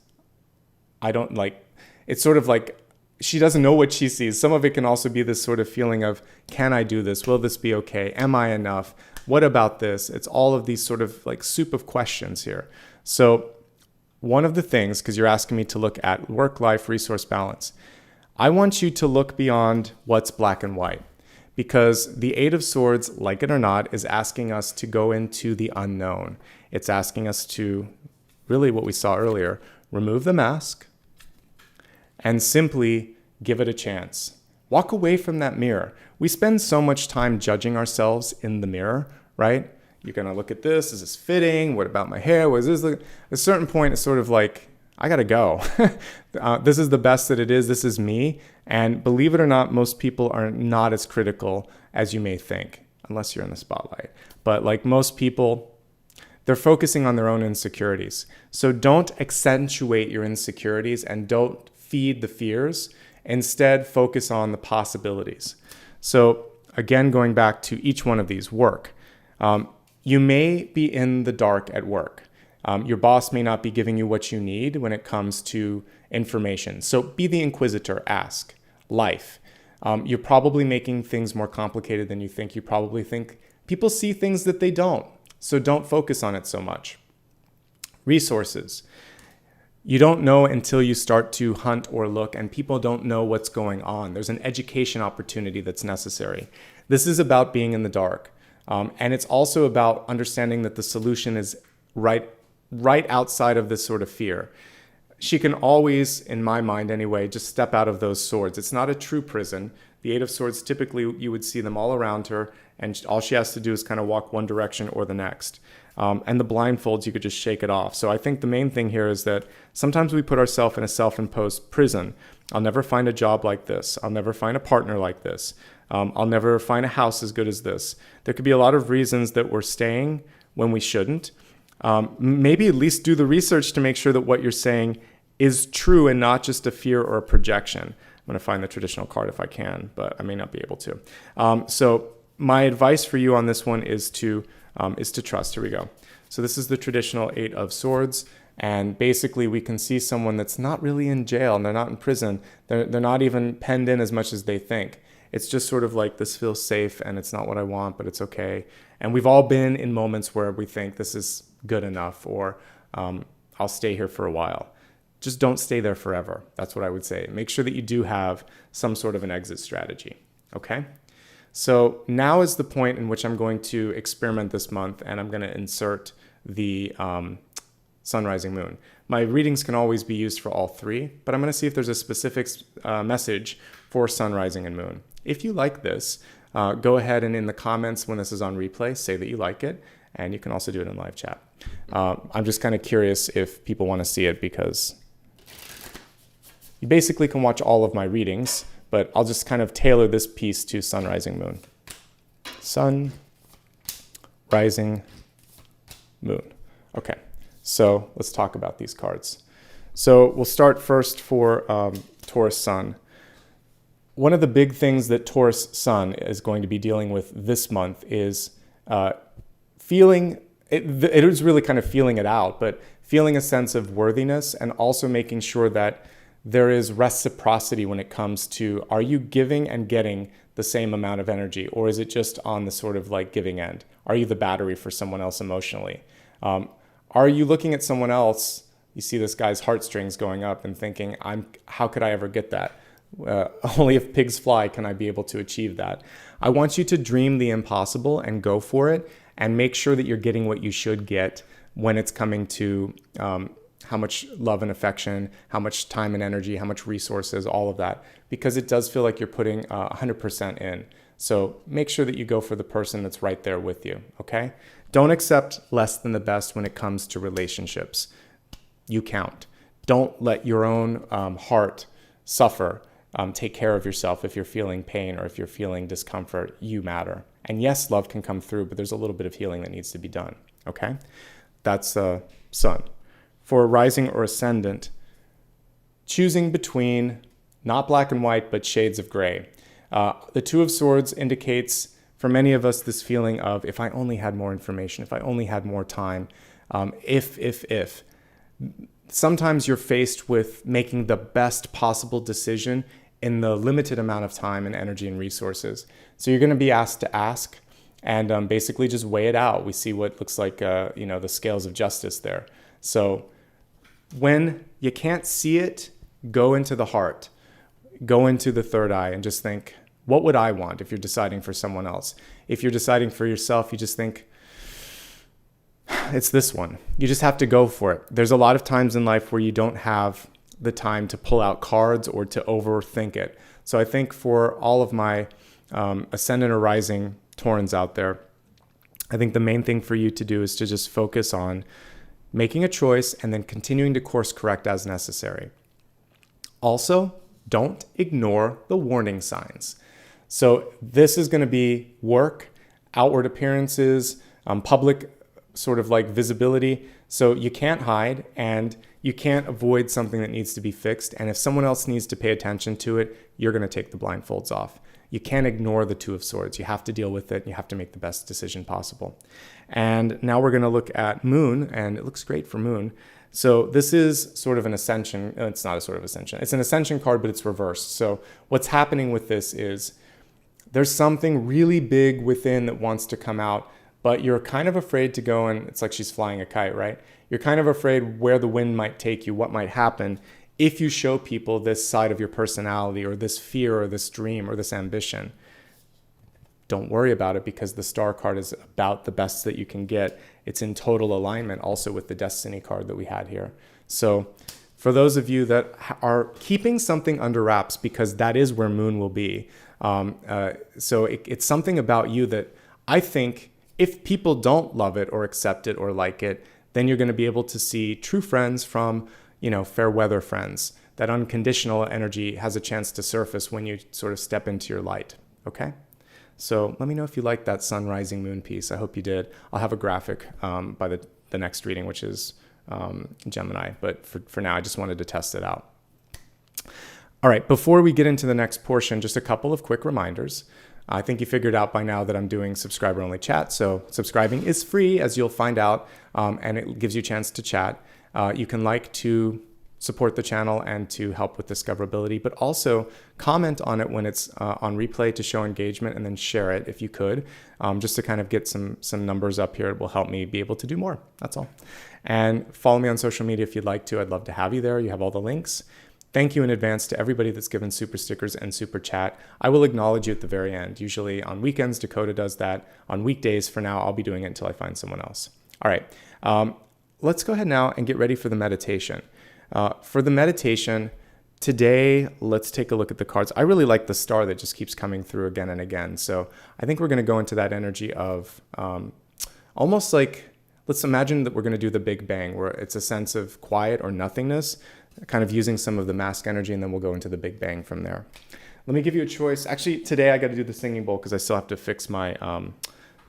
it's sort of like she doesn't know what she sees. Some of it can also be this sort of feeling of, can I do this? Will this be okay? Am I enough? What about this? It's all of these sort of like soup of questions here. So one of the things, because you're asking me to look at work-life resource balance, I want you to look beyond what's black and white, because the Eight of Swords, like it or not, is asking us to go into the unknown. It's asking us to, really what we saw earlier, remove the mask and simply give it a chance. Walk away from that mirror. We spend so much time judging ourselves in the mirror, right? You're going to look at this. Is this fitting? What about my hair? What is this? At a certain point, it's sort of like, I got to go. This is the best that it is. This is me. And believe it or not, most people are not as critical as you may think, unless you're in the spotlight. But like most people, they're focusing on their own insecurities. So don't accentuate your insecurities and don't feed the fears. Instead, focus on the possibilities. So again, going back to each one of these, work. You may be in the dark at work. Your boss may not be giving you what you need when it comes to information. So be the inquisitor, ask. Life. You're probably making things more complicated than you think. You probably think people see things that they don't. So don't focus on it so much. Resources. You don't know until you start to hunt or look, and people don't know what's going on. There's an education opportunity that's necessary. This is about being in the dark. And it's also about understanding that the solution is right outside of this sort of fear. She can always, in my mind anyway, just step out of those swords. It's not a true prison. The Eight of Swords, typically you would see them all around her, and all she has to do is kind of walk one direction or the next. And the blindfolds, you could just shake it off. So I think the main thing here is that sometimes we put ourselves in a self-imposed prison. I'll never find a job like this. I'll never find a partner like this. I'll never find a house as good as this. There could be a lot of reasons that we're staying when we shouldn't. Maybe at least do the research to make sure that what you're saying is true and not just a fear or a projection. I'm going to find the traditional card if I can, but I may not be able to. So my advice for you on this one is to trust. Here we go. So this is the traditional Eight of Swords. And basically we can see someone that's not really in jail and they're not in prison. They're not even penned in as much as they think. It's just sort of like, this feels safe and it's not what I want, but it's okay. And we've all been in moments where we think this is good enough, or I'll stay here for a while. Just don't stay there forever. That's what I would say. Make sure that you do have some sort of an exit strategy. Okay? So now is the point in which I'm going to experiment this month, and I'm going to insert the sun, rising, moon. My readings can always be used for all three, but I'm going to see if there's a specific message for sun, rising, and moon. If you like this, go ahead and in the comments when this is on replay, say that you like it, and you can also do it in live chat. I'm just kind of curious if people want to see it, because you basically can watch all of my readings, but I'll just kind of tailor this piece to sun, rising, moon. Sun, rising, moon. Okay, so let's talk about these cards. So we'll start first for Taurus Sun. One of the big things that Taurus Sun is going to be dealing with this month is feeling, it is really kind of feeling it out, but feeling a sense of worthiness, and also making sure that there is reciprocity when it comes to, are you giving and getting the same amount of energy, or is it just on the sort of like giving end? Are you the battery for someone else emotionally? Are you looking at someone else, you see this guy's heartstrings going up and thinking, how could I ever get that? Only if pigs fly can I be able to achieve that. I want you to dream the impossible and go for it, and make sure that you're getting what you should get when it's coming to how much love and affection, how much time and energy, how much resources, all of that, because it does feel like you're putting 100% in. So make sure that you go for the person that's right there with you, okay? Don't accept less than the best when it comes to relationships. You count. Don't let your own heart suffer. Take care of yourself if you're feeling pain or if you're feeling discomfort. You matter. And yes, love can come through, but there's a little bit of healing that needs to be done, okay? That's Sun. For rising or ascendant, choosing between not black and white, but shades of gray. The Two of Swords indicates for many of us this feeling of, if I only had more information, if I only had more time, if. Sometimes you're faced with making the best possible decision in the limited amount of time and energy and resources. So you're going to be asked to ask and basically just weigh it out. We see what looks like, the scales of justice there. So when you can't see it, go into the heart, go into the third eye and just think, what would I want if you're deciding for someone else? If you're deciding for yourself, you just think, it's this one. You just have to go for it. There's a lot of times in life where you don't have the time to pull out cards or to overthink it. So I think for all of my ascendant or rising Taurans out there, I think the main thing for you to do is to just focus on making a choice and then continuing to course correct as necessary. Also, don't ignore the warning signs. So this is going to be work, outward appearances, public sort of like visibility. So you can't hide and you can't avoid something that needs to be fixed. And if someone else needs to pay attention to it, you're going to take the blindfolds off. You can't ignore the Two of Swords. You have to deal with it. And you have to make the best decision possible. And now we're going to look at Moon, and it looks great for Moon. So this is sort of an ascension. It's not a sort of ascension. It's an ascension card, but it's reversed. So what's happening with this is there's something really big within that wants to come out, but you're kind of afraid to go, and it's like she's flying a kite, right? You're kind of afraid where the wind might take you, what might happen if you show people this side of your personality or this fear or this dream or this ambition. Don't worry about it, because the Star card is about the best that you can get. It's in total alignment also with the Destiny card that we had here. So for those of you that are keeping something under wraps, because that is where Moon will be. So it's something about you that I think if people don't love it or accept it or like it, then you're going to be able to see true friends from, fair weather friends. That unconditional energy has a chance to surface when you sort of step into your light. Okay? So let me know if you like that Sun, Rising, Moon piece. I hope you did. I'll have a graphic by the next reading, which is Gemini. But for now, I just wanted to test it out. All right, before we get into the next portion, just a couple of quick reminders. I think you figured out by now that I'm doing subscriber-only chat. So subscribing is free, as you'll find out, and it gives you a chance to chat. You can like to support the channel and to help with discoverability, but also comment on it when it's on replay to show engagement, and then share it if you could, just to kind of get some numbers up here. It will help me be able to do more. That's all. And follow me on social media if you'd like to. I'd love to have you there. You have all the links. Thank you in advance to everybody that's given super stickers and super chat. I will acknowledge you at the very end. Usually on weekends, Dakota does that. On weekdays, for now, I'll be doing it until I find someone else. All right, let's go ahead now and get ready for the meditation. For the meditation today, let's take a look at the cards. I really like the star that just keeps coming through again and again. So I think we're going to go into that energy of almost like, let's imagine that we're going to do the Big Bang, where it's a sense of quiet or nothingness, kind of using some of the mask energy, and then we'll go into the Big Bang from there. Let me give you a choice. Actually, today I got to do the singing bowl because I still have to fix my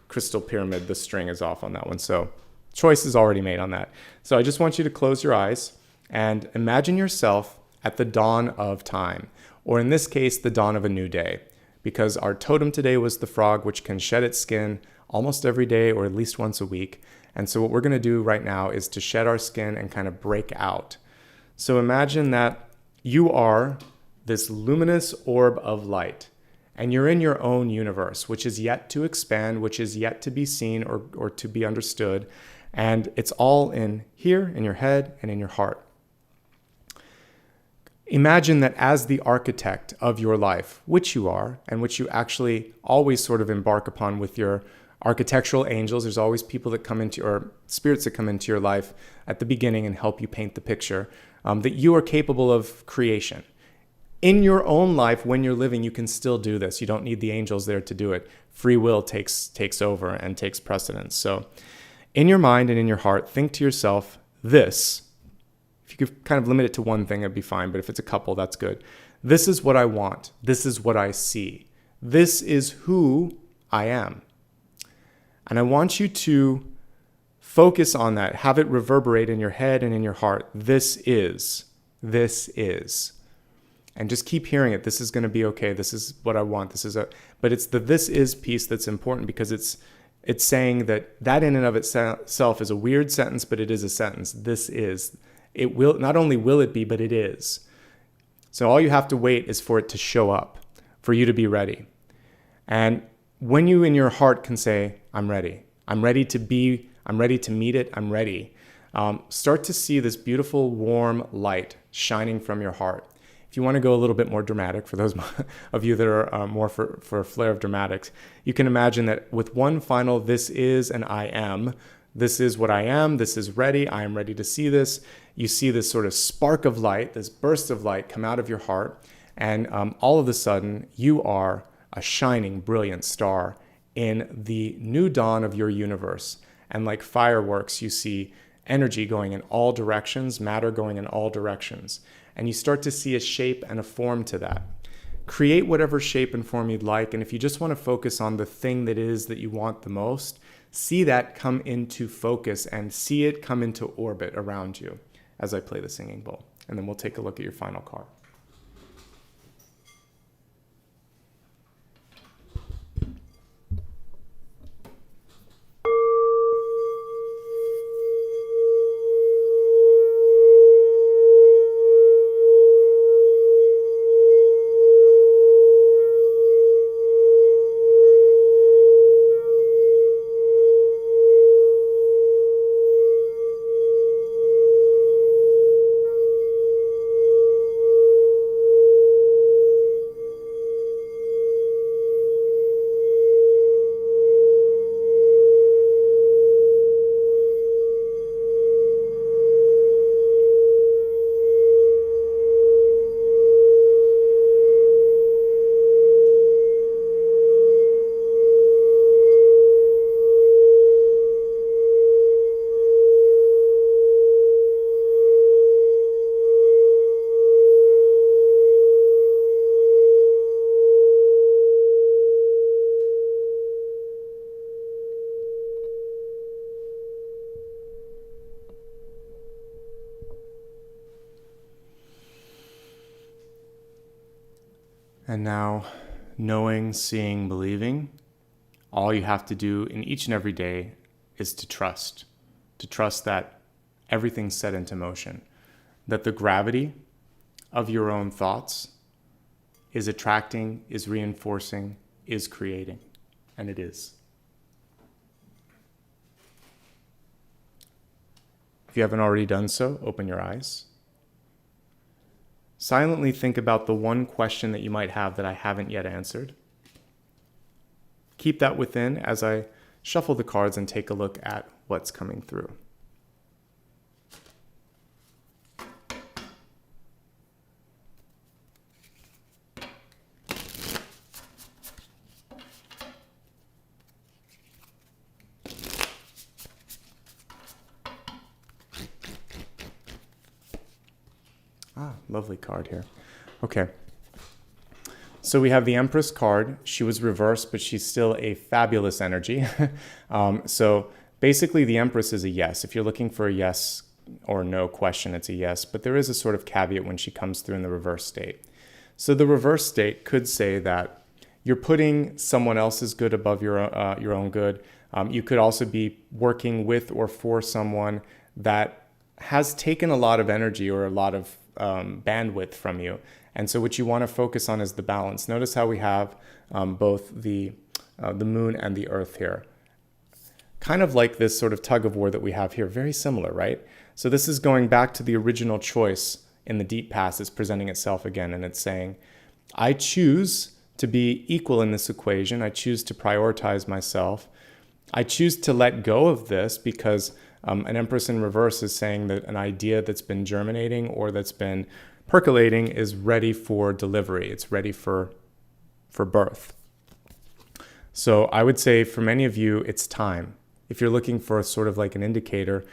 crystal pyramid. The string is off on that one. So choice is already made on that. So I just want you to close your eyes and imagine yourself at the dawn of time, or in this case, the dawn of a new day, because our totem today was the frog, which can shed its skin almost every day or at least once a week. And so what we're going to do right now is to shed our skin and kind of break out. So imagine that you are this luminous orb of light, and you're in your own universe, which is yet to expand, which is yet to be seen or to be understood. And it's all in here, in your head and in your heart. Imagine that as the architect of your life, which you are, and which you actually always sort of embark upon with your architectural angels. There's always people that come into, or spirits that come into your life at the beginning and help you paint the picture, that you are capable of creation. In your own life, when you're living, you can still do this. You don't need the angels there to do it. Free will takes over and takes precedence. So in your mind and in your heart, think to yourself, this. If you could kind of limit it to one thing, it'd be fine. But if it's a couple, that's good. This is what I want. This is what I see. This is who I am. And I want you to focus on that. Have it reverberate in your head and in your heart. This is. This is. And just keep hearing it. This is going to be okay. This is what I want. But it's the this is piece that's important, because it's saying that in and of itself is a weird sentence, but it is a sentence. This is. It will, not only will it be, but it is. So all you have to wait is for it to show up, for you to be ready. And when you in your heart can say, I'm ready. I'm ready to be, I'm ready to meet it, I'm ready. Start to see this beautiful, warm light shining from your heart. If you want to go a little bit more dramatic, for those of you that are more for a flair of dramatics, you can imagine that with one final this is and I am, this is what I am, this is ready, I am ready to see this. You see this sort of spark of light, this burst of light come out of your heart, and all of a sudden you are a shining, brilliant star in the new dawn of your universe. And like fireworks, you see energy going in all directions, matter going in all directions. And you start to see a shape and a form to that. Create whatever shape and form you'd like. And if you just want to focus on the thing that is that you want the most, see that come into focus and see it come into orbit around you as I play the singing bowl. And then we'll take a look at your final card. And now, knowing, seeing, believing, all you have to do in each and every day is to trust that everything's set into motion, that the gravity of your own thoughts is attracting, is reinforcing, is creating, and it is. If you haven't already done so, open your eyes. Silently think about the one question that you might have that I haven't yet answered. Keep that within as I shuffle the cards and take a look at what's coming through. Lovely card here. Okay. So we have the Empress card. She was reversed, but she's still a fabulous energy. So basically the Empress is a yes. If you're looking for a yes or no question, it's a yes. But there is a sort of caveat when she comes through in the reverse state. So the reverse state could say that you're putting someone else's good above your own good. You could also be working with or for someone that has taken a lot of energy or a lot of bandwidth from you. And so what you want to focus on is the balance. Notice how we have both the moon and the earth here. Kind of like this sort of tug of war that we have here. Very similar, right? So this is going back to the original choice in the deep past is presenting itself again, and it's saying, I choose to be equal in this equation. I choose to prioritize myself. I choose to let go of this because an Empress in reverse is saying that an idea that's been germinating or that's been percolating is ready for delivery. It's ready for birth. So I would say for many of you, it's time. If you're looking for sort of like an indicator,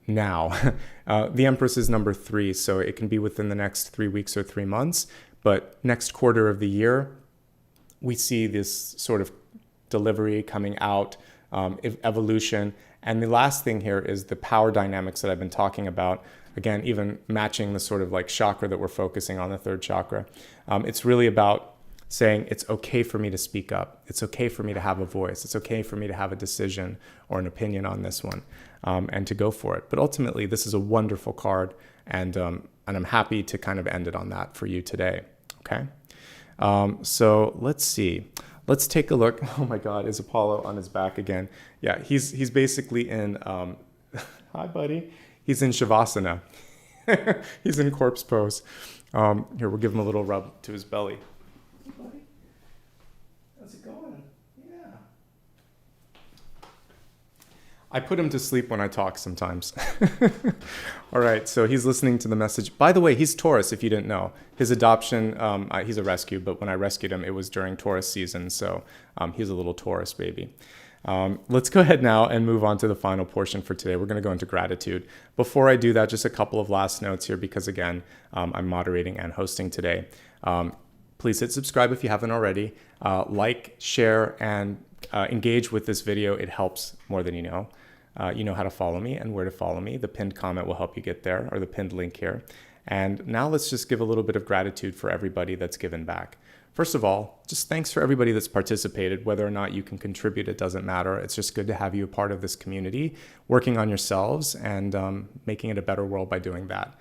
now. The Empress is number 3, so it can be within the next 3 weeks or 3 months. But next quarter of the year, we see this sort of delivery coming out, evolution. And the last thing here is the power dynamics that I've been talking about. Again, even matching the sort of like chakra that we're focusing on, the 3rd chakra. It's really about saying it's okay for me to speak up. It's okay for me to have a voice. It's okay for me to have a decision or an opinion on this one, and to go for it. But ultimately, this is a wonderful card, and I'm happy to kind of end it on that for you today. Okay. So let's see. Let's take a look. Oh my God, is Apollo on his back again? Yeah, he's basically in. Hi, buddy. He's in Shavasana. He's in corpse pose. Here, we'll give him a little rub to his belly. Hey, buddy. How's it going? Yeah. I put him to sleep when I talk sometimes. All right, so he's listening to the message. By the way, he's Taurus, if you didn't know. His adoption, he's a rescue, but when I rescued him, it was during Taurus season, so he's a little Taurus baby. Let's go ahead now and move on to the final portion for today. We're going to go into gratitude. Before I do that, just a couple of last notes here, because again, I'm moderating and hosting today. Please hit subscribe if you haven't already. Like, share, and engage with this video. It helps more than you know. You know how to follow me and where to follow me. The pinned comment will help you get there, or the pinned link here. And now let's just give a little bit of gratitude for everybody that's given back. First of all, just thanks for everybody that's participated. Whether or not you can contribute, it doesn't matter. It's just good to have you a part of this community, working on yourselves and making it a better world by doing that.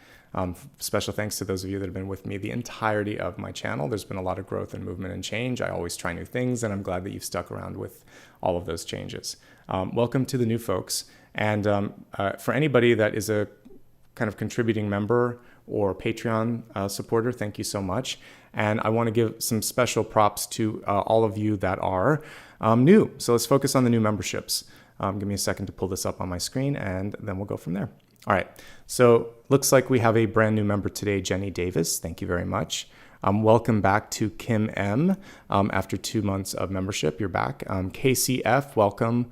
Special thanks to those of you that have been with me the entirety of my channel. There's been a lot of growth and movement and change. I always try new things, and I'm glad that you've stuck around with all of those changes. Welcome to the new folks. And for anybody that is a kind of contributing member or Patreon supporter, thank you so much. And I want to give some special props to all of you that are new. So let's focus on the new memberships. Give me a second to pull this up on my screen, and then we'll go from there. All right, so looks like we have a brand new member today, Jenny Davis. Thank you very much. Welcome back to Kim M. After 2 months of membership, you're back. KCF, welcome,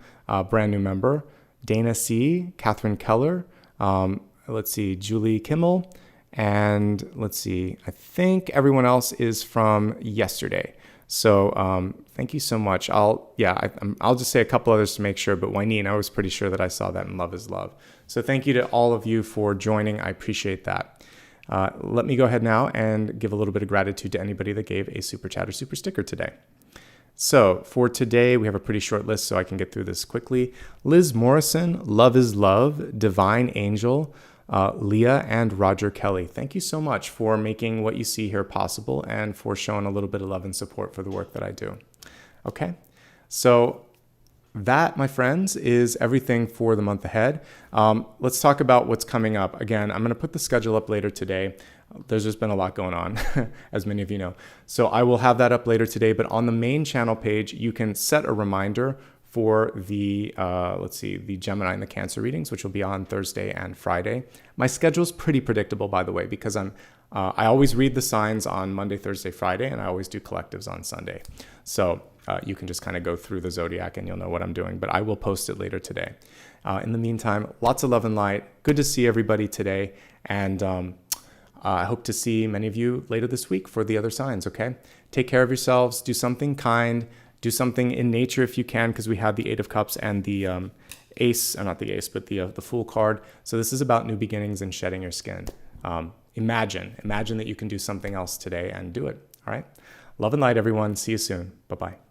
brand new member. Dana C, Catherine Keller, let's see, Julie Kimmel, and let's see, I think everyone else is from yesterday. So thank you so much. I'll just say a couple others to make sure, but Wyneen, I was pretty sure that I saw that in Love is Love. So thank you to all of you for joining. I appreciate that. Let me go ahead now and give a little bit of gratitude to anybody that gave a super chat or super sticker today. So for today, we have a pretty short list, so I can get through this quickly. Liz Morrison, Love is Love, Divine Angel, Leah, and Roger Kelly. Thank you so much for making what you see here possible and for showing a little bit of love and support for the work that I do. Okay, so that, my friends, is everything for the month ahead. Let's talk about what's coming up. Again, I'm going to put the schedule up later today. There's just been a lot going on, as many of you know. So I will have that up later today, but on the main channel page, you can set a reminder for the, the Gemini and the Cancer readings, which will be on Thursday and Friday. My schedule's pretty predictable, by the way, because I always read the signs on Monday, Thursday, Friday, and I always do collectives on Sunday. So you can just kind of go through the zodiac and you'll know what I'm doing, but I will post it later today. In the meantime, lots of love and light. Good to see everybody today. And I hope to see many of you later this week for the other signs, okay? Take care of yourselves. Do something kind. Do something in nature if you can, because we had the 8 of Cups and the Ace, not the Ace, but the Fool card. So this is about new beginnings and shedding your skin. Imagine that you can do something else today and do it, all right? Love and light, everyone. See you soon. Bye-bye.